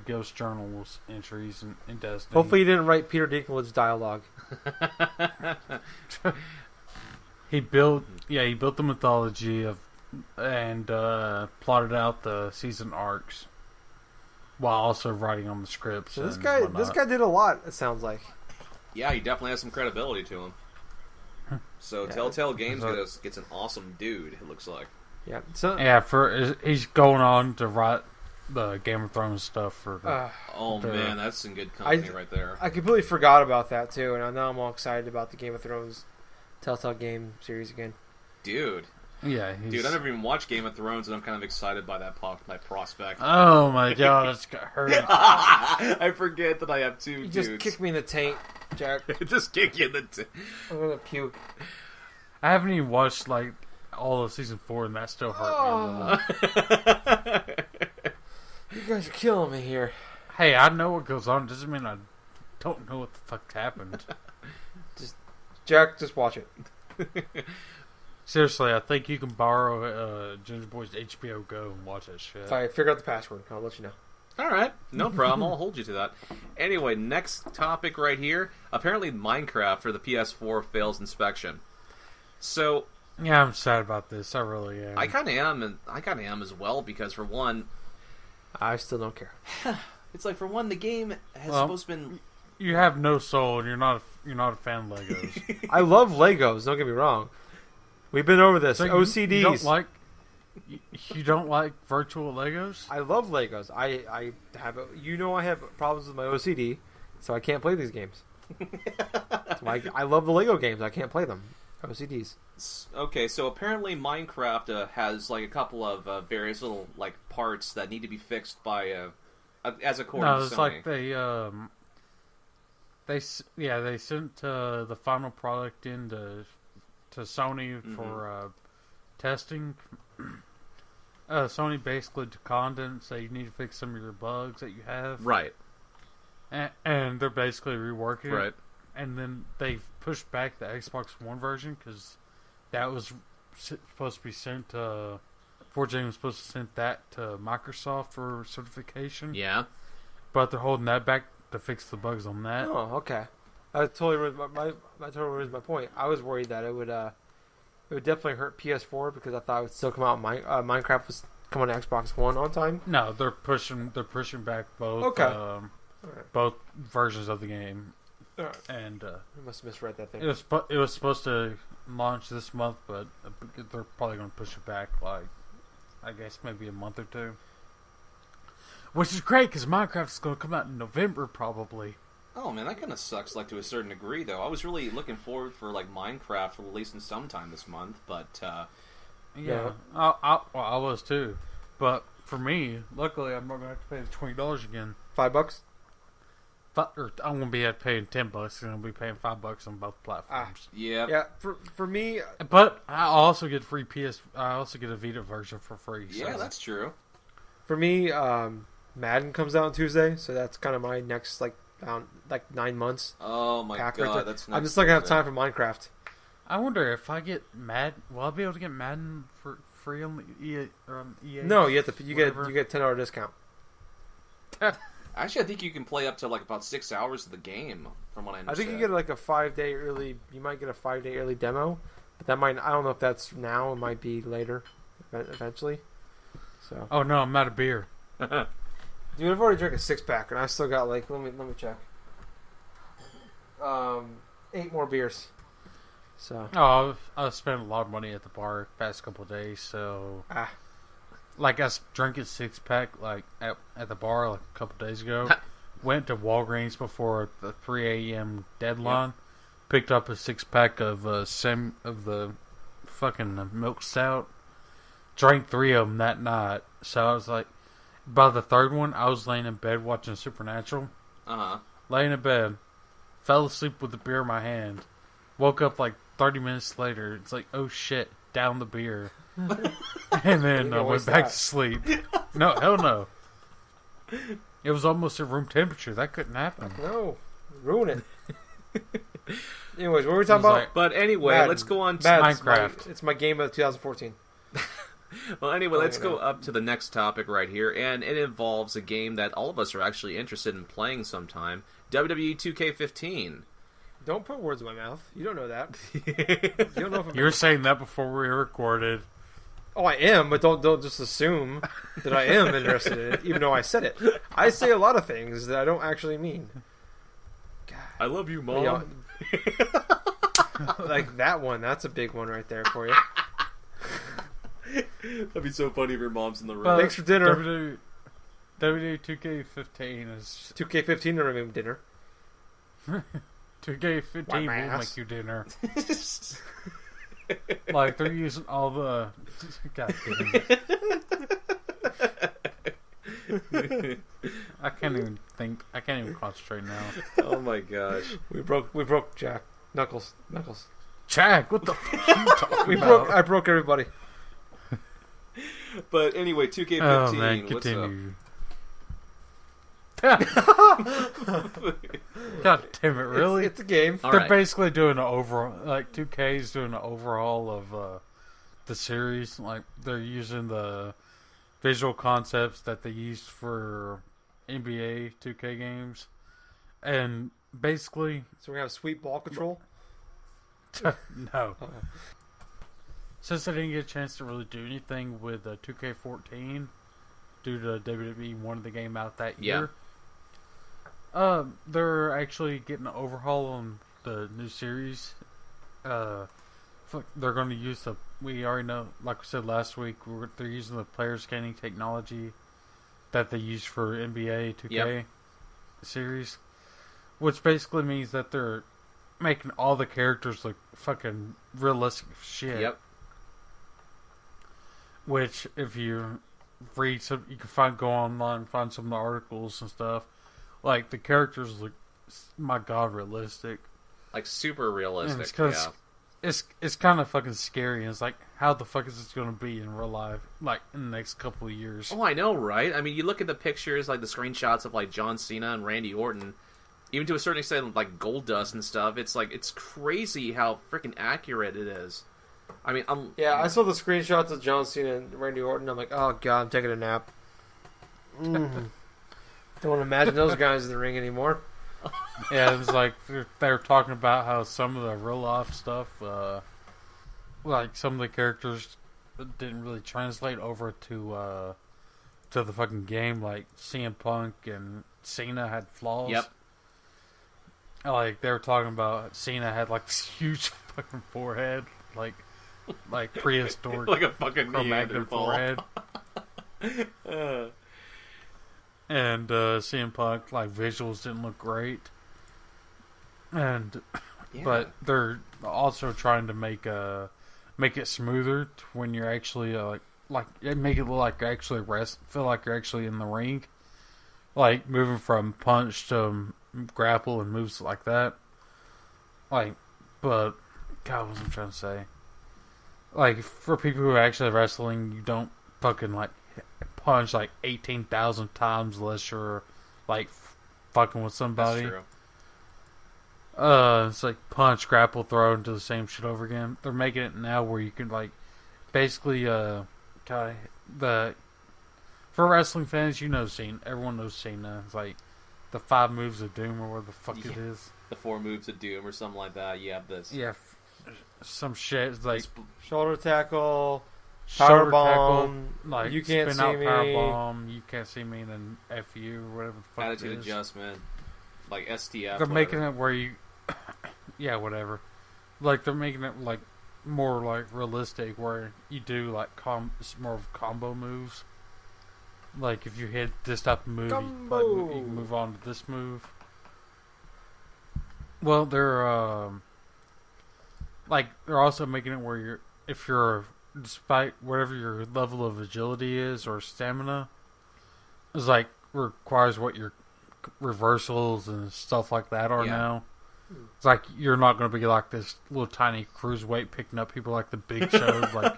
Ghost journals entries in Destiny. Hopefully, he didn't write Peter Dinklage's dialogue. He built the mythology and plotted out the season arcs while also writing on the scripts. So this guy did a lot. It sounds like. Yeah, he definitely has some credibility to him. So Telltale Games gets an awesome dude. It looks like. Yeah. So he's going on to write the Game of Thrones stuff for. Man, that's some good company right there. I completely forgot about that too, and now I'm all excited about the Game of Thrones Telltale game series again. Dude. Yeah, Dude, I never even watched Game of Thrones, and I'm kind of excited by that prospect. Oh my God, it's got hurt. I forget that I have two dudes. Just kick me in the taint, Jack. Just kick you in the taint. I'm gonna puke. I haven't even watched like all of season 4, and that still hurt me. You guys are killing me here. Hey, I know what goes on. It doesn't mean I don't know what the fuck happened. Jack, just watch it. Seriously, I think you can borrow Gingerboy's HBO Go and watch that shit. If I figure out the password, I'll let you know. All right, no problem. I'll hold you to that. Anyway, next topic right here. Apparently, Minecraft for the PS4 fails inspection. So, yeah, I'm sad about this. I really am. I kind of am, and I kind of am as well because for one, I still don't care. It's like for one, the game has supposed to been. You have no soul, and you're not a fan of Legos. I love Legos. Don't get me wrong. We've been over this. So OCDs. You don't like virtual Legos? I love Legos. I have I have problems with my OCD, so I can't play these games. I love the Lego games. I can't play them. OCDs. Okay, so apparently Minecraft has like a couple of various little like parts that need to be fixed by as according to Sony. No, it's like they sent the final product in to Sony for testing. Sony basically declined it and said you need to fix some of your bugs that you have. Right. And they're basically reworking it. Right. And then they pushed back the Xbox One version because that was supposed to be sent to... 4J was supposed to send that to Microsoft for certification. Yeah. But they're holding that back to fix the bugs on that. Oh, okay. That totally ruins my point. I was worried that it would definitely hurt PS4 because I thought it would still come out. Minecraft was come on Xbox One on time. No, they're pushing back both. Okay. Both versions of the game. All right. And I must have misread that thing. It was supposed to launch this month, but they're probably going to push it back like I guess maybe a month or two. Which is great because Minecraft is going to come out in November probably. Oh man, that kind of sucks. Like to a certain degree, though. I was really looking forward for like Minecraft releasing sometime this month, but yeah, I was too. But for me, luckily, I'm not going to have to pay the $20 again. $5? I'm going to be paying $10. I'm going to be paying $5 on both platforms. Yeah. For me, but I also get free I also get a Vita version for free. Yeah, so. that's true. For me, Madden comes out on Tuesday, so that's kind of my next 9 months. Oh my god, right that's. I'm just not gonna have time for Minecraft. I wonder if I get Madden, will I be able to get Madden for free on the EA? Or on EA No, you have to. You whatever? get $10 discount. Actually, I think you can play up to like about 6 hours of the game, from what I I understand. think you get like a 5-day early. You might get a 5-day early demo, but that might. I don't know if that's now. It might be later, eventually. So. Oh no, I'm out of beer. Dude, I've already drank a 6-pack, and I still got like. Let me check. 8 more beers. So. Oh, I've spent a lot of money at the bar the past couple of days, so like I drank a 6-pack like at the bar like a couple of days ago. Went to Walgreens before the 3 a.m. deadline. Yep. Picked up a 6-pack of the fucking milk stout. Drank 3 of them that night. So I was like, by the third one, I was laying in bed watching Supernatural. Laying in bed, fell asleep with the beer in my hand. Woke up like 30 minutes later. It's like, oh shit, down the beer. And then I went back to sleep. No, hell no. It was almost at room temperature. That couldn't happen. No, ruin it. Anyways, what were we talking about? But anyway, Madden. let's go on to Minecraft. It's my game of 2014. Well, anyway, let's go up to the next topic right here, and it involves a game that all of us are actually interested in playing sometime, WWE 2K15. Don't put words in my mouth. You don't know that. You don't know if you were saying that before we recorded. Oh, I am, but don't just assume that I am interested in it, even though I said it. I say a lot of things that I don't actually mean. God. I love you, Mom. Like that one. That's a big one right there for you. That'd be so funny if your mom's in the room. Thanks for dinner. WWE 2K15 is... 2K15 to remove dinner. 2K15 will make you dinner. Like, they're using all the... God damn it. I can't even think. I can't even concentrate now. Oh my gosh. We broke Jack. Knuckles. Jack, what the fuck are you talking about? I broke everybody. But anyway, 2K15. Oh man, continue. God damn it, really? It's a game. They're basically doing an overall, like 2K is doing an overhaul of the series. Like they're using the visual concepts that they used for NBA 2K games, and basically, so we have sweet ball control. No. Since I didn't get a chance to really do anything with 2K14 due to WWE wanting the game out that year, they're actually getting an overhaul on the new series. They're going to use we already know, like we said last week, they're using the player scanning technology that they use for NBA 2K series, which basically means that they're making all the characters look fucking realistic shit. Yep. Which, if you read some, you can go online and find some of the articles and stuff. Like, the characters look, my god, realistic. Like, super realistic, It's kind of fucking scary. And it's like, how the fuck is this going to be in real life? Like, in the next couple of years. Oh, I know, right? I mean, you look at the pictures, like the screenshots of, like, John Cena and Randy Orton, even to a certain extent, like, Goldust and stuff, it's like, it's crazy how freaking accurate it is. I mean, I saw the screenshots of John Cena and Randy Orton. I'm like, oh god, I'm taking a nap. Don't want to imagine those guys in the ring anymore. Yeah, it was like they were talking about how some of the real life stuff, like some of the characters didn't really translate over to the fucking game. Like CM Punk and Cena had flaws. Yep. Like they were talking about Cena had like this huge fucking forehead, like prehistoric, like a fucking Cro-Magnon forehead. And CM Punk, like, visuals didn't look great. And but they're also trying to make it smoother when you're actually make it look like you're actually feel like you're actually in the ring, like moving from punch to grapple and moves like that. Like, but God, what was I trying to say? Like, for people who are actually wrestling, you don't fucking like punch like 18,000 times unless you're like fucking with somebody. That's true. It's like punch, grapple, throw, and do the same shit over again. They're making it now where you can like basically for wrestling fans, you know Cena. Everyone knows Cena. It's like the 5 moves of doom or whatever the fuck it is. The 4 moves of doom or something like that. You have this. Yeah, some shit. It's like shoulder tackle, shoulder power bomb, tackle, like you can't spin see out me. power bomb. You can't see me, then F you or whatever the fuck Attitude it is. adjustment, like STF. They're making it where you, yeah, whatever. Like they're making it like more like realistic, where you do like it's more of combo moves. Like if you hit this type of move, you can move on to this move. Well, they're also making it where despite whatever your level of agility is or stamina, is like requires what your reversals and stuff like that are now. It's like you're not going to be like this little tiny cruiserweight picking up people like the Big Show, like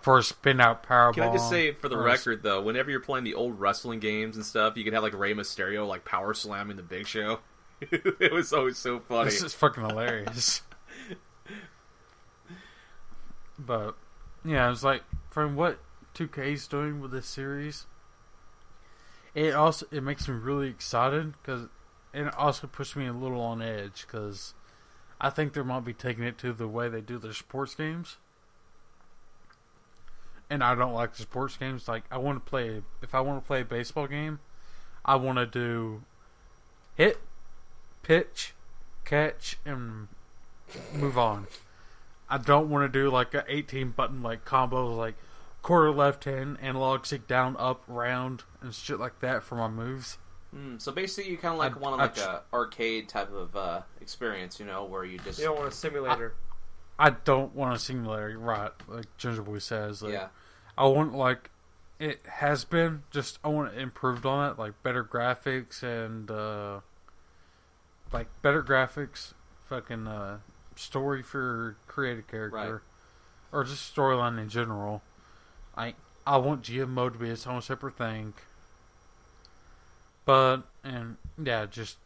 for a spin out powerbomb. Can I just say, for the record, though, whenever you're playing the old wrestling games and stuff, you could have like Rey Mysterio like power slamming the Big Show. It was always so funny. This is fucking hilarious. But yeah, it's like from what 2K's doing with this series, it makes me really excited because it also pushed me a little on edge because I think they might be taking it to the way they do their sports games. And I don't like the sports games. Like if I want to play a baseball game, I want to do hit, pitch, catch, and move on. I don't want to do like a 18 button like combos like quarter left hand, analog stick down, up, round, and shit like that for my moves. So basically, you kind of like want like a arcade type of experience, where you just... You don't want a simulator. I don't want a simulator, right? Like Gingerboy says. Like, yeah. I want like it has been. Just I want it improved on it, like better graphics and fucking story for creative character, right. or just storyline in general. I want GM mode to be its own separate thing. But, and yeah, just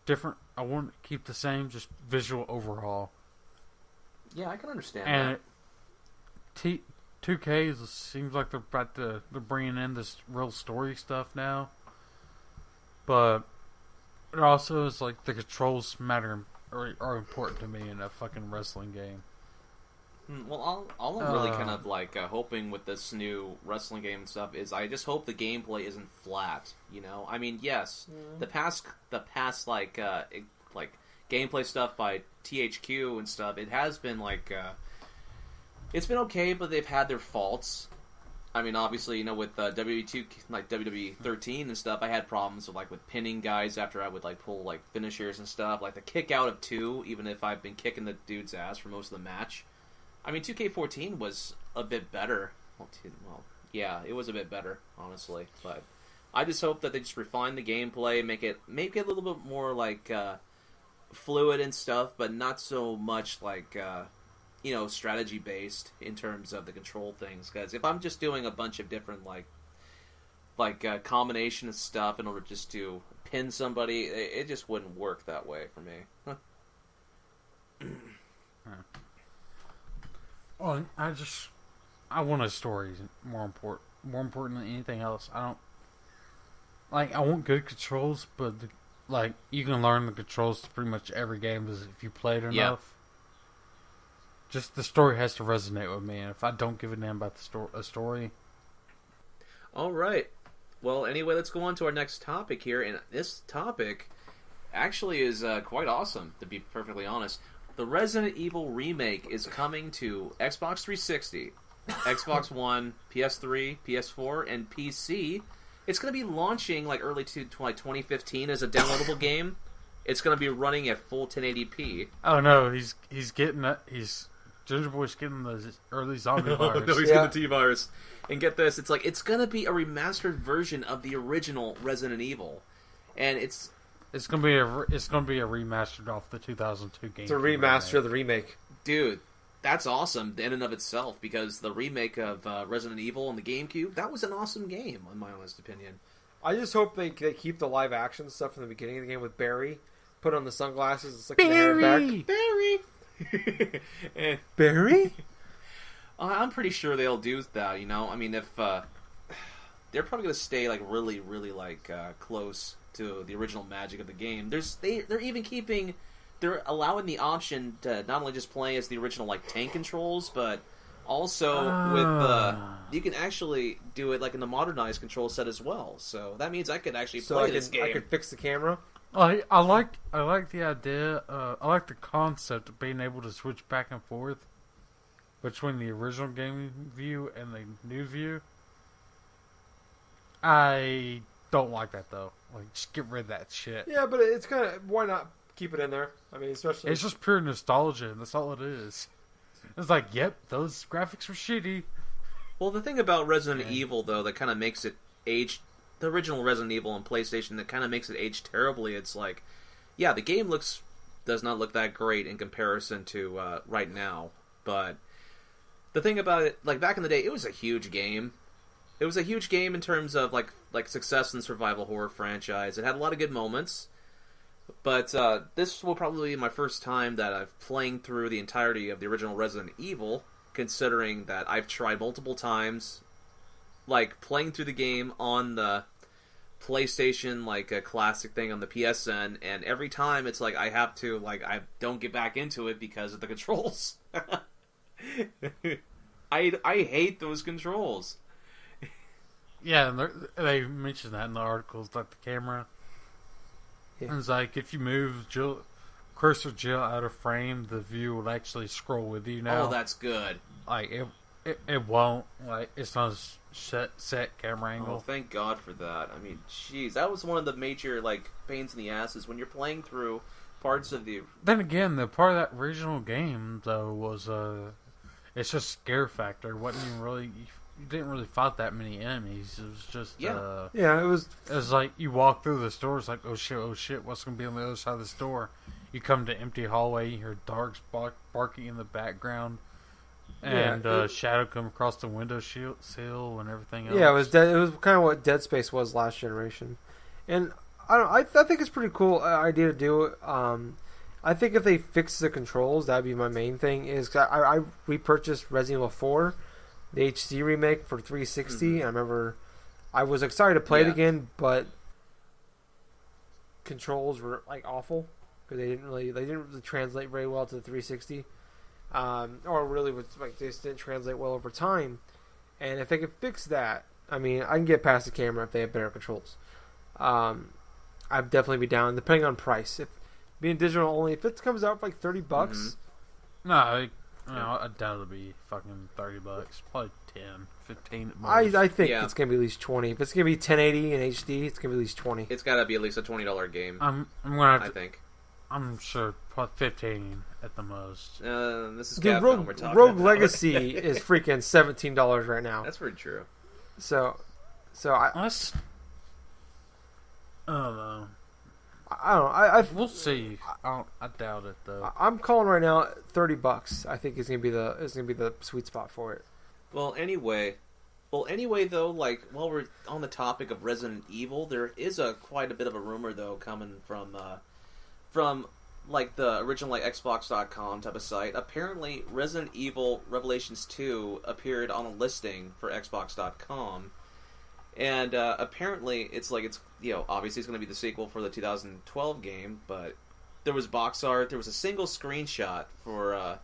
different. I want to keep the same, just visual overhaul. Yeah, I can understand and that. 2K seems like they're bringing in this real story stuff now. But it also is like the controls are important to me in a fucking wrestling game. Well, all I'm really kind of like hoping with this new wrestling game and stuff is I just hope the gameplay isn't flat. I mean, yes, the past like gameplay stuff by THQ and stuff, it has been like it's been okay, but they've had their faults. I mean, obviously, with WWE 13 and stuff, I had problems with pinning guys after I would pull finishers and stuff, like the kick out of 2, even if I've been kicking the dude's ass for most of the match. I mean, 2K14 was a bit better. Well, yeah, it was a bit better, honestly. But I just hope that they just refine the gameplay, make it a little bit more fluid and stuff, but not so much strategy based in terms of the control things. Because if I'm just doing a bunch of different combination of stuff in order just to pin somebody, it just wouldn't work that way for me. Well, I want a story more important than anything else. I want good controls, but you can learn the controls to pretty much every game if you play it enough. Yeah. Just the story has to resonate with me, and if I don't give a damn about a story. All right. Well, anyway, let's go on to our next topic here, and this topic actually is quite awesome, to be perfectly honest. The Resident Evil remake is coming to Xbox 360, Xbox One, PS3, PS4, and PC. It's going to be launching early to 2015 as a downloadable game. It's going to be running at full 1080p. Oh no, he's getting that. Gingerboy's getting the early zombie virus. No, he's getting the T-virus. And get this, it's going to be a remastered version of the original Resident Evil, and it's gonna be a remastered off the 2002 game. It's a remaster of the remake. Dude, that's awesome in and of itself, because the remake of Resident Evil on the GameCube, that was an awesome game, in my honest opinion. I just hope they keep the live action stuff from the beginning of the game with Barry, put on the sunglasses and slick the hair back. Barry. Barry? I'm pretty sure they'll do that. You know, I mean, if they're probably gonna stay like really, really like close to the original magic of the game. They're even keeping. They're allowing the option to not only just play as the original like tank controls, but also with you can actually do it like in the modernized control set as well. So that means I could actually play this game. I could fix the camera. I like the idea. I like the concept of being able to switch back and forth between the original game view and the new view. I don't like that though. Like, just get rid of that shit. Yeah, but it's kind of, why not keep it in there? I mean, especially it's just pure nostalgia, and that's all it is. It's like, yep, those graphics were shitty. Well, the thing about Resident Evil though that kind of makes it age, the original Resident Evil on PlayStation, that kind of makes it age terribly. It's like, yeah, the game does not look that great in comparison to right now, but the thing about it, like back in the day, it was a huge game. It was a huge game in terms of like success in the survival horror franchise. It had a lot of good moments, but this will probably be my first time that I've playing through the entirety of the original Resident Evil, considering that I've tried multiple times, like playing through the game on the PlayStation, like a classic thing on the PSN, and every time it's like I have to, like, I don't get back into it because of the controls. I hate those controls. Yeah, and they mentioned that in the articles, like the camera. Yeah. And it's like, if you move cursor Jill out of frame, the view will actually scroll with you now. Oh, that's good. Like, it won't. Like, it's not a set camera angle. Oh, thank God for that. I mean, jeez, that was one of the major, like, pains in the asses when you're playing through parts of the... Then again, the part of that original game, though, was, it's just scare factor. It wasn't even really... You didn't really fight that many enemies. It was just... yeah, it was... It was like, you walk through the store, it's like, oh shit, what's going to be on the other side of the store? You come to empty hallway, you hear dogs barking in the background, and shadow come across the window sill and everything else. Yeah, it was kind of what Dead Space was last generation. And I think it's a pretty cool idea to do it. I think if they fix the controls, that'd be my main thing. Is I repurchased Resident Evil 4, the HD remake for 360. And I remember I was excited to play it again, but controls were like awful because they didn't really translate very well to the 360, or really was like they just didn't translate well over time. And if they could fix that, I mean, I can get past the camera if they have better controls. I'd definitely be down, depending on price. If being digital only, if it comes out for like $30, no, I doubt it'll be fucking $30. Probably 10, 15 at most. I think it's gonna be at least 20. If it's gonna be 1080 in HD, it's gonna be at least 20. It's gotta be at least a $20 game. I'm gonna have to, I think. I'm sure probably 15 at the most. This is Rogue, we're talking Rogue about. Legacy is freaking $17 right now. That's very true. So I don't know. I don't know. We'll see. I doubt it though. I'm calling right now $30. I think it's gonna be the sweet spot for it. Well, anyway, though, like while we're on the topic of Resident Evil, there is quite a bit of a rumor though coming from like the original like Xbox.com type of site. Apparently, Resident Evil Revelations 2 appeared on a listing for Xbox.com. And apparently, it's obviously it's going to be the sequel for the 2012 game, but there was box art. There was a single screenshot for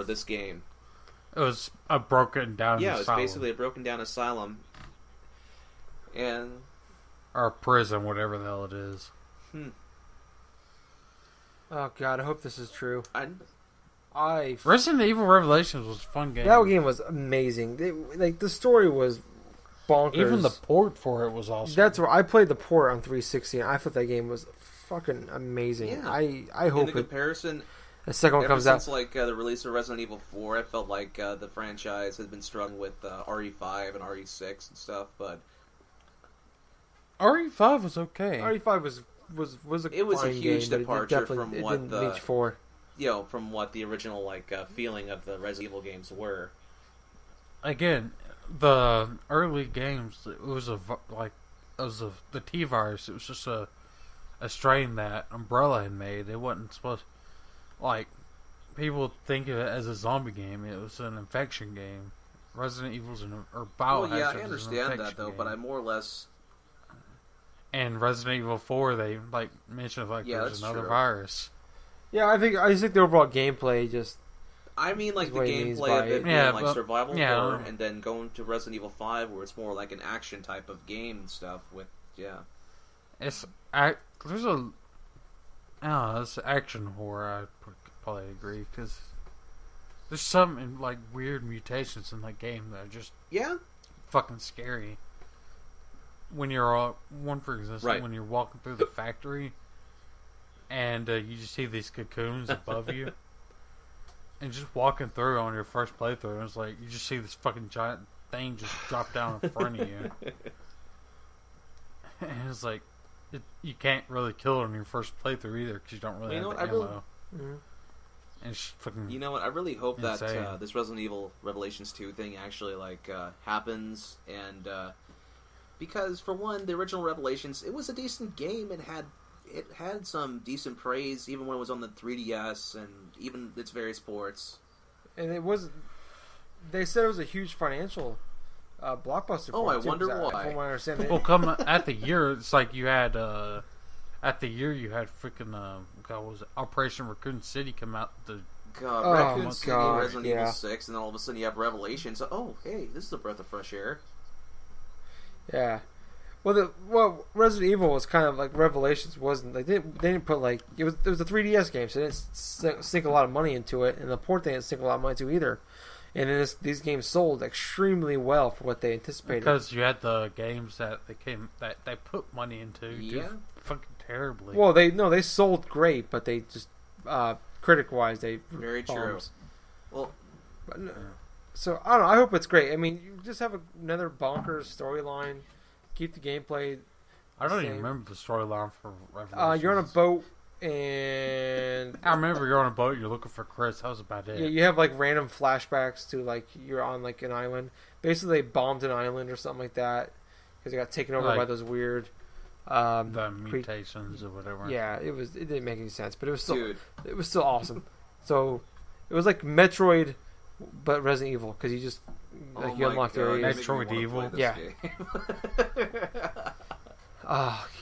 this game. It was a broken down asylum. Yeah, it was basically a broken down asylum. Or prison, whatever the hell it is. Oh God, I hope this is true. Resident Evil Revelations was a fun game. That game was amazing. The story was bonkers. Even the port for it was awesome. That's where I played the port on 360, and I thought that game was fucking amazing. Yeah. I hope in the comparison, the second one comes out. Since like the release of Resident Evil 4, I felt like the franchise has been struggling with RE5 and RE6 and stuff, but RE5 was okay. RE5 was a huge game, departure from what the reach for. From what the original like feeling of the Resident Evil games were. Again, the early games, it was the T-virus. It was just a a strain that Umbrella had made. It wasn't supposed like people think of it as a zombie game. It was an infection game. Resident Evil's or Biohazard. Well, yeah, I understand that though, but I more or less. And Resident Evil 4, they like mentioned like there's another virus. Yeah, I just think the overall gameplay just. I mean, like the gameplay of it being like survival horror, and then going to Resident Evil 5, where it's more like an action type of game and stuff. With it's action horror. I probably agree because there's some like weird mutations in that game that are just fucking scary. When you're for instance, when you're walking through the factory, and you just see these cocoons above you. And just walking through on your first playthrough, it's like you just see this fucking giant thing just drop down in front of you. And it's like you can't really kill it on your first playthrough either because you don't really have the ammo. And it's fucking. You know what? I really hope that this Resident Evil Revelations 2 thing actually happens, and because for one, the original Revelations, it was a decent game and it had some decent praise, even when it was on the 3DS and even its various ports. And it was. They said it was a huge financial blockbuster. Oh, I wonder why. From what I understand, well, come at the year, it's like you had at the year you had freaking what was it, Operation Raccoon City come out. Raccoon City, Resident Evil 6, and then all of a sudden you have Revelations. So, oh, hey, this is a breath of fresh air. Yeah. Well, Resident Evil was kind of like Revelations wasn't like they didn't put like it was a 3DS game, so they didn't sink a lot of money into it, and the port they didn't sink a lot of money into either. And then these games sold extremely well for what they anticipated. Because you had the games that they put money into, fucking terribly. Well, they sold great, but they just critic wise they very true. Well, so I don't know. I hope it's great. I mean, you just have another bonkers storyline. Keep the gameplay. I don't even remember the storyline for Revelations. You're on a boat, and I remember you're on a boat. You're looking for Chris. That was about it. Yeah, you have like random flashbacks to like you're on like an island. Basically, they bombed an island or something like that because they got taken over by those weird the mutations or whatever. Yeah, it didn't make any sense, but it was still awesome. So it was like Metroid, but Resident Evil because you just. Like you unlocked areas. Metroid Evil. Yeah.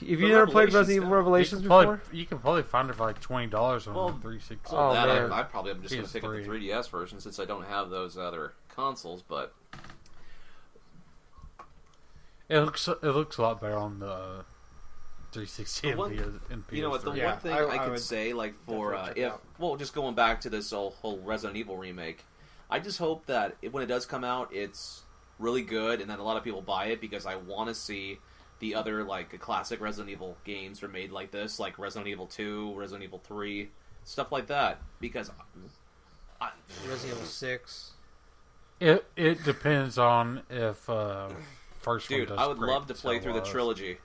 If you never played Resident Evil Revelations before, you can probably find it for like $20 on 360. Well, man. I probably am just going to pick up the 3DS version since I don't have those other consoles. But it looks a lot better on the 360 and PS3. You know what? The one thing I could say, like for just going back to this whole Resident Evil remake. I just hope that when it does come out, it's really good, and that a lot of people buy it because I want to see the other like classic Resident Evil games are made like this, like Resident Evil 2, Resident Evil 3, stuff like that. Because Resident Evil 6. It depends on if first dude, one does I would love to play through the trilogy.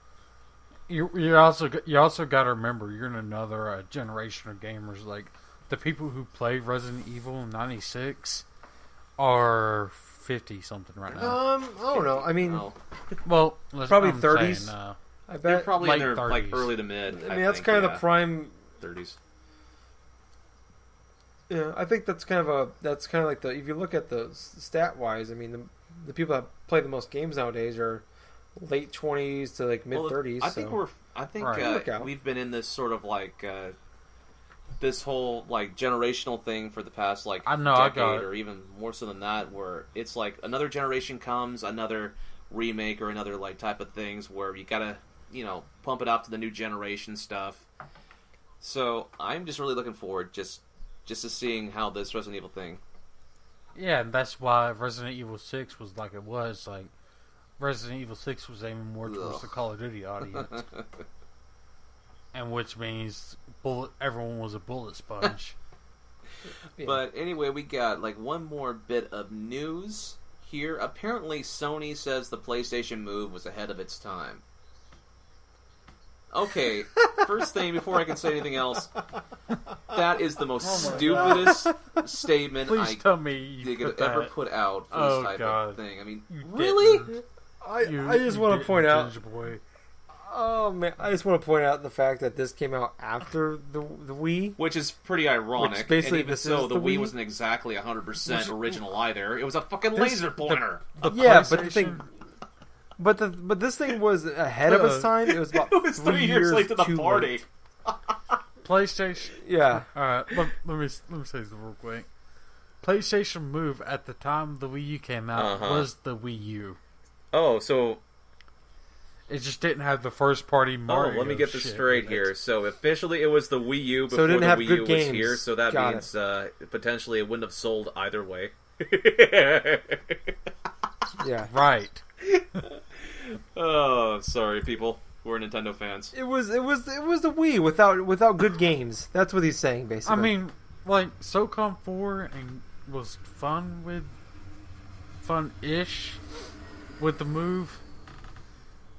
You also got to remember you're in another generation of gamers. Like the people who played Resident Evil in '96. Are 50-something right now. I don't know. I mean, well, probably 30s. I bet they're probably late in their 30s. Like early to mid. I mean, that's kind of the prime 30s. Yeah, I think that's kind of like the if you look at the stat wise. I mean, the people that play the most games nowadays are late 20s to like mid 30s. I think we've been in this sort of like. This whole like generational thing for the past like decade or even more so than that, where it's like another generation comes, another remake or another like type of things where you gotta pump it out to the new generation stuff. So I'm just really looking forward just to seeing how this Resident Evil thing. Yeah, and that's why Resident Evil 6 was like it was. Like Resident Evil 6 was aiming more towards the Call of Duty audience. And which means everyone was a bullet sponge. Yeah. But anyway, we got like one more bit of news here. Apparently, Sony says the PlayStation Move was ahead of its time. Okay, first thing before I can say anything else, that is the most stupidest statement they could ever put out for this type of thing. I mean, you really? I just want to point out. Gingerboy. Oh man, I just want to point out the fact that this came out after the Wii, which is pretty ironic. Which basically and even this so, is the the Wii Wii? wasn't exactly 100% original either. It was a fucking laser pointer. Yeah, but the thing, but this thing was ahead of its time. It was about It was 3 years late to the party. PlayStation. Yeah. All right. Let me say this real quick. PlayStation Move at the time the Wii U came out was the Wii U. Oh, so it just didn't have the first party Mario. Oh, let me get this straight here. So officially, it was the Wii U before So it didn't the have Wii good U was games. here. So that Got means potentially it wouldn't have sold either way. Yeah. Right. Oh, sorry, people. We're Nintendo fans. It was the Wii without good games. That's what he's saying, basically. I mean, like SOCOM 4 was fun-ish with the Move,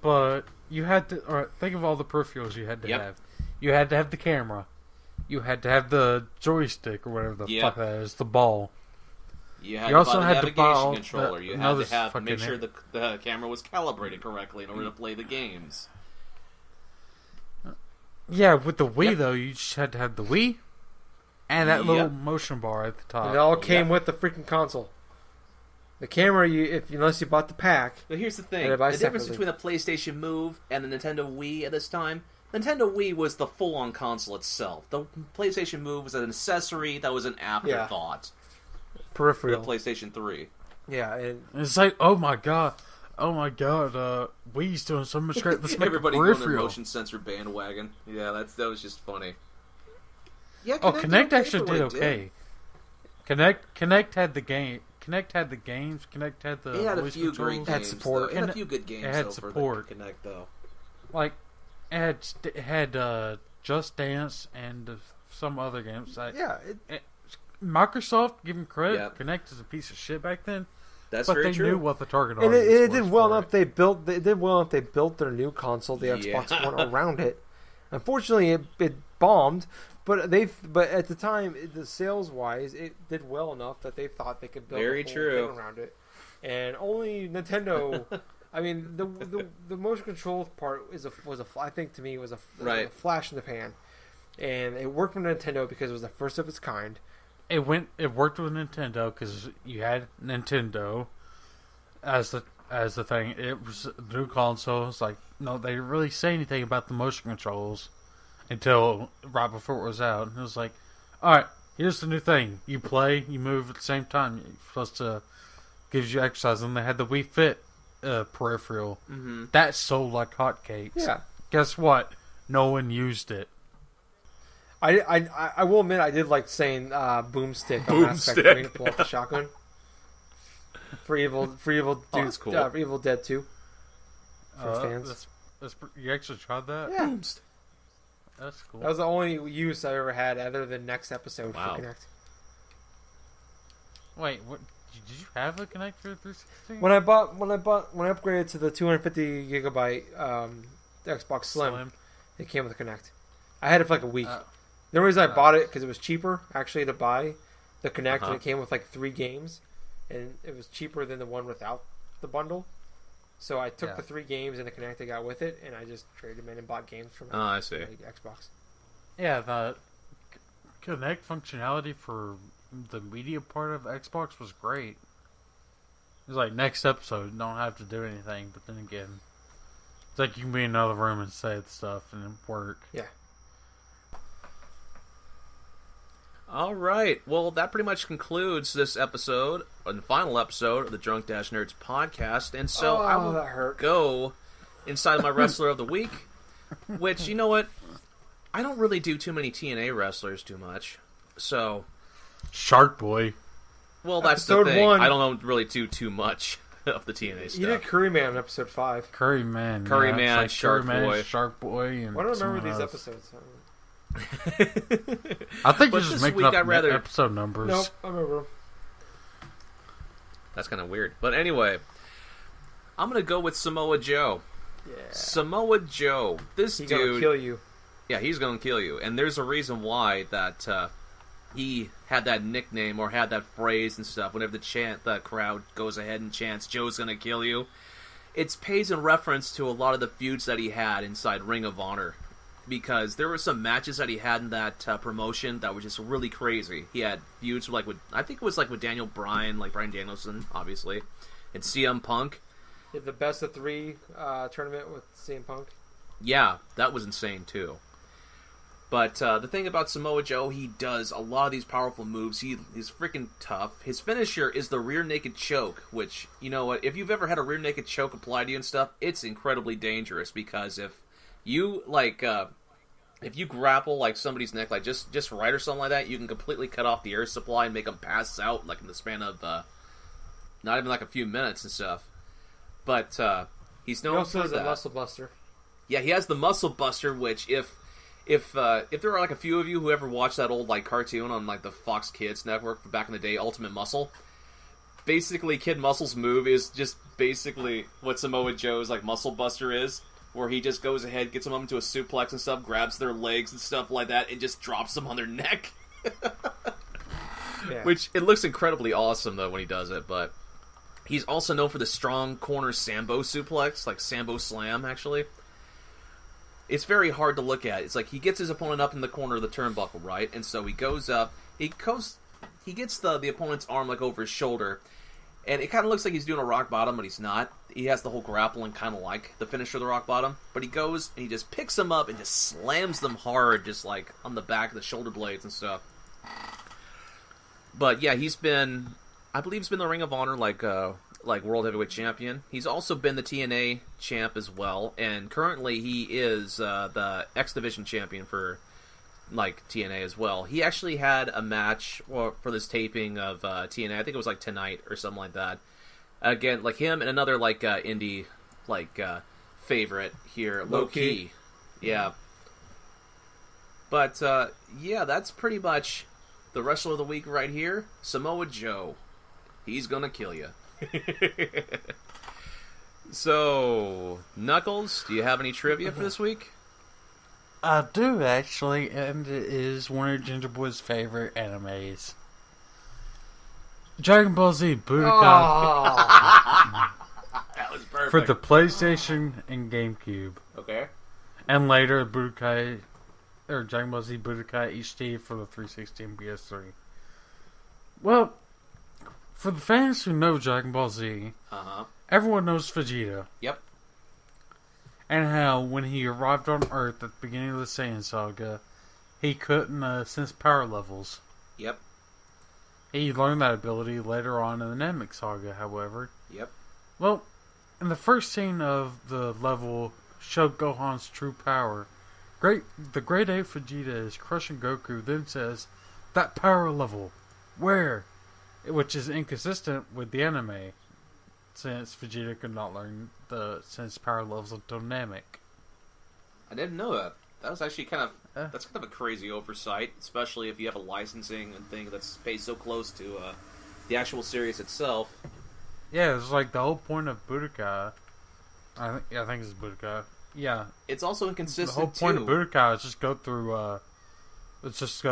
but you had to. All right, think of all the peripherals you had to have. You had to have the camera. You had to have the joystick or whatever the fuck that is, the ball. You also had had the the ball, controller. You had to make sure the camera was calibrated correctly in order to play the games. Yeah, with the Wii though, you just had to have the Wii and that little motion bar at the top. It all came with the freaking console. The camera, unless you bought the pack. But here's the thing: the difference between the PlayStation Move and the Nintendo Wii at this time. Nintendo Wii was the full-on console itself. The PlayStation Move was an accessory that was an afterthought. Peripheral. For the PlayStation 3. Yeah, and it's like, oh my god, Wii's doing so much great. Let's make everybody a going peripheral. their motion sensor bandwagon. Yeah, that was just funny. Yeah, Kinect actually did okay. Kinect had the game. Kinect had the games. Kinect had the it had voice a few controls. great games. Had support. It had a few good games. It had support. For the Kinect, though. Like, it had Just Dance and some other games. Microsoft, give them credit. Kinect is a piece of shit back then. That's but very they true. knew what the target and audience it was. did well enough. They built their new console, the Xbox One, around it. Unfortunately, it bombed. But at the time, the sales wise, it did well enough that they thought they could build a whole thing around it. And only Nintendo. I mean, the motion control part I think to me was a flash in the pan, and it worked with Nintendo because it was the first of its kind. It worked with Nintendo because you had Nintendo as the thing. It was the new console. It's like, no, they didn't really say anything about the motion controls until right before it was out. And it was like, all right, here's the new thing. You play, you move at the same time. You're supposed to gives you exercise. And they had the Wii Fit peripheral. Mm-hmm. That sold like hotcakes. Yeah. Guess what? No one used it. I will admit I did like saying boomstick on Mass Effect 3 to pull out the shotgun. For Evil Dead 2. For fans. You actually tried that? Yeah. Boomstick. That's cool. That was the only use I ever had other than next episode for Kinect. Wait, what? Did you have a Kinect for 360? When I upgraded to the 250 gigabyte Xbox Slim, it came with a Kinect. I had it for like a week. The only reason I bought it because it was cheaper actually to buy the Kinect, and it came with like 3 games, and it was cheaper than the one without the bundle. So I took the 3 games and the Kinect I got with it, and I just traded them in and bought games from I see. Xbox. Yeah, the Kinect functionality for the media part of Xbox was great. It was like next episode, you don't have to do anything, but then again, it's like you can be in another room and say the stuff and it work. Yeah. All right. Well, that pretty much concludes this episode, or the final episode of the Drunk Dash Nerds podcast. And so I will go inside my Wrestler of the Week, which, you know what? I don't really do too many TNA wrestlers too much. So Shark Boy. Well, that's episode the thing. 1. I don't really do too much of the TNA stuff. You did Curryman in episode 5. Curryman, like Shark Boy. Shark Boy, and I don't remember these episodes. I think you're just making up episode numbers. Nope, I remember. That's kind of weird. But anyway, I'm going to go with Samoa Joe. Yeah. Samoa Joe. This He's dude... gonna kill you. Yeah, he's going to kill you. And there's a reason why that he had that nickname or had that phrase and stuff. Whenever the crowd goes ahead and chants, Joe's going to kill you. It's pays in reference to a lot of the feuds that he had inside Ring of Honor, because there were some matches that he had in that promotion that were just really crazy. He had feuds like with, I think it was like with Daniel Bryan, like Bryan Danielson, obviously, and CM Punk. Yeah, the best of 3 tournament with CM Punk. Yeah, that was insane too. But the thing about Samoa Joe, he does a lot of these powerful moves. He's freaking tough. His finisher is the rear naked choke, which, you know what, if you've ever had a rear naked choke applied to you and stuff, it's incredibly dangerous, because if you, like, if you grapple, like, somebody's neck, like, just right or something like that, you can completely cut off the air supply and make them pass out, like, in the span of, not even, like, a few minutes and stuff. But, he's known for that. He also has a muscle buster. Yeah, he has the muscle buster, which, if there are like a few of you who ever watched that old like cartoon on like the Fox Kids network back in the day, Ultimate Muscle, basically Kid Muscle's move is just basically what Samoa Joe's like muscle buster is, where he just goes ahead, gets them up into a suplex and stuff, grabs their legs and stuff like that, and just drops them on their neck. Yeah. Which, it looks incredibly awesome though when he does it, but he's also known for the strong corner Sambo suplex, like Sambo Slam actually. It's very hard to look at. It's like he gets his opponent up in the corner of the turnbuckle, right? And so he goes up. He gets the opponent's arm like over his shoulder, and it kind of looks like he's doing a rock bottom, but he's not. He has the whole grappling kind of like the finisher of the rock bottom, but he goes and he just picks them up and just slams them hard, just like on the back of the shoulder blades and stuff. But yeah, I believe he's been the Ring of Honor like World Heavyweight Champion. He's also been the TNA champ as well, and currently he is the X Division champion for like TNA as well. He actually had a match for this taping of TNA. I think it was like tonight or something like that. Again, like him and another like indie like favorite here, Low Key. Yeah. But yeah, that's pretty much the wrestler of the week right here, Samoa Joe. He's gonna kill you. So, Knuckles, do you have any trivia for this week? I do, actually, and it is one of Gingerboy's favorite animes. Dragon Ball Z Budokai. That was perfect. For the PlayStation and GameCube. Okay. And later, Dragon Ball Z Budokai HD for the 360 and PS3. Well, for the fans who know Dragon Ball Z, everyone knows Vegeta. Yep. And how when he arrived on Earth at the beginning of the Saiyan Saga, he couldn't sense power levels. Yep. He learned that ability later on in the Namek Saga, however. Yep. Well, in the first scene of the level, Show Gohan's true power, the Great Ape Vegeta is crushing Goku, then says, "That power level, where?" Which is inconsistent with the anime, since Vegeta could not learn the sense power levels until Namek. I didn't know that. That was actually that's kind of a crazy oversight, especially if you have a licensing and thing that's based so close to the actual series itself. Yeah, it's like the whole point of Budokai. I think it's Budokai. Yeah, it's also inconsistent. The whole point of Budokai is just go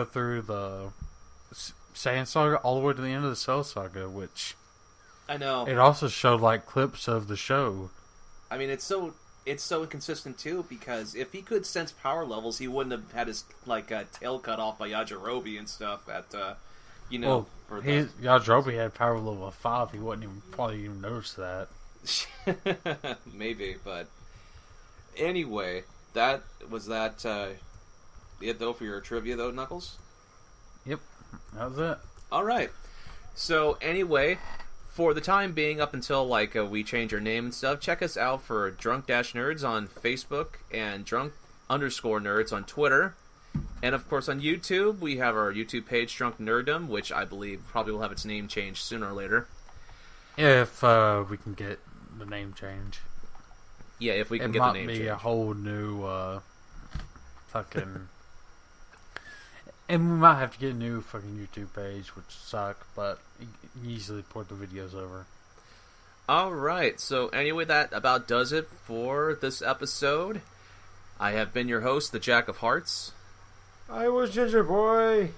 through the Saiyan Saga all the way to the end of the Cell Saga, which I know. It also showed like clips of the show. I mean, it's so inconsistent too, because if he could sense power levels, he wouldn't have had his tail cut off by Yajirobe and stuff. Yajirobe had power level of 5. He wouldn't probably even notice that. Maybe, but anyway, that was it though for your trivia though, Knuckles. Yep, that was it. All right. So anyway, for the time being, up until we change our name and stuff, check us out for Drunk-Nerds on Facebook and Drunk_Nerds on Twitter. And of course on YouTube, we have our YouTube page, Drunk Nerddom, which I believe probably will have its name changed sooner or later. If we can get the name change. Yeah, if we can get the name change. It might be a whole new fucking... And we might have to get a new fucking YouTube page, which suck, but you can easily port the videos over. Alright, so anyway, that about does it for this episode. I have been your host, the Jack of Hearts. I was Gingerboy.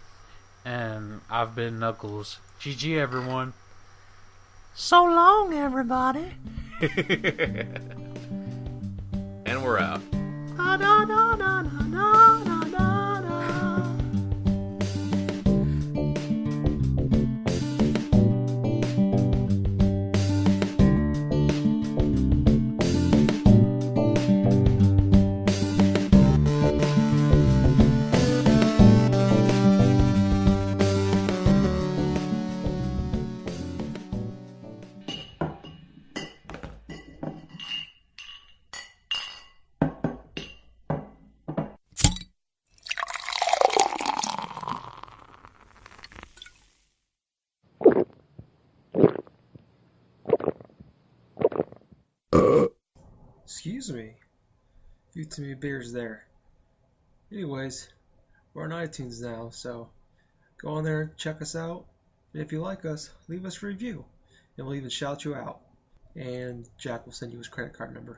And I've been Knuckles. GG, everyone. So long, everybody. And we're out. Da, da, da, da, da, da, da, da, da. Excuse me. Few too many beers there. Anyways, we're on iTunes now, so go on there and check us out. And if you like us, leave us a review. And we'll even shout you out. And Jack will send you his credit card number.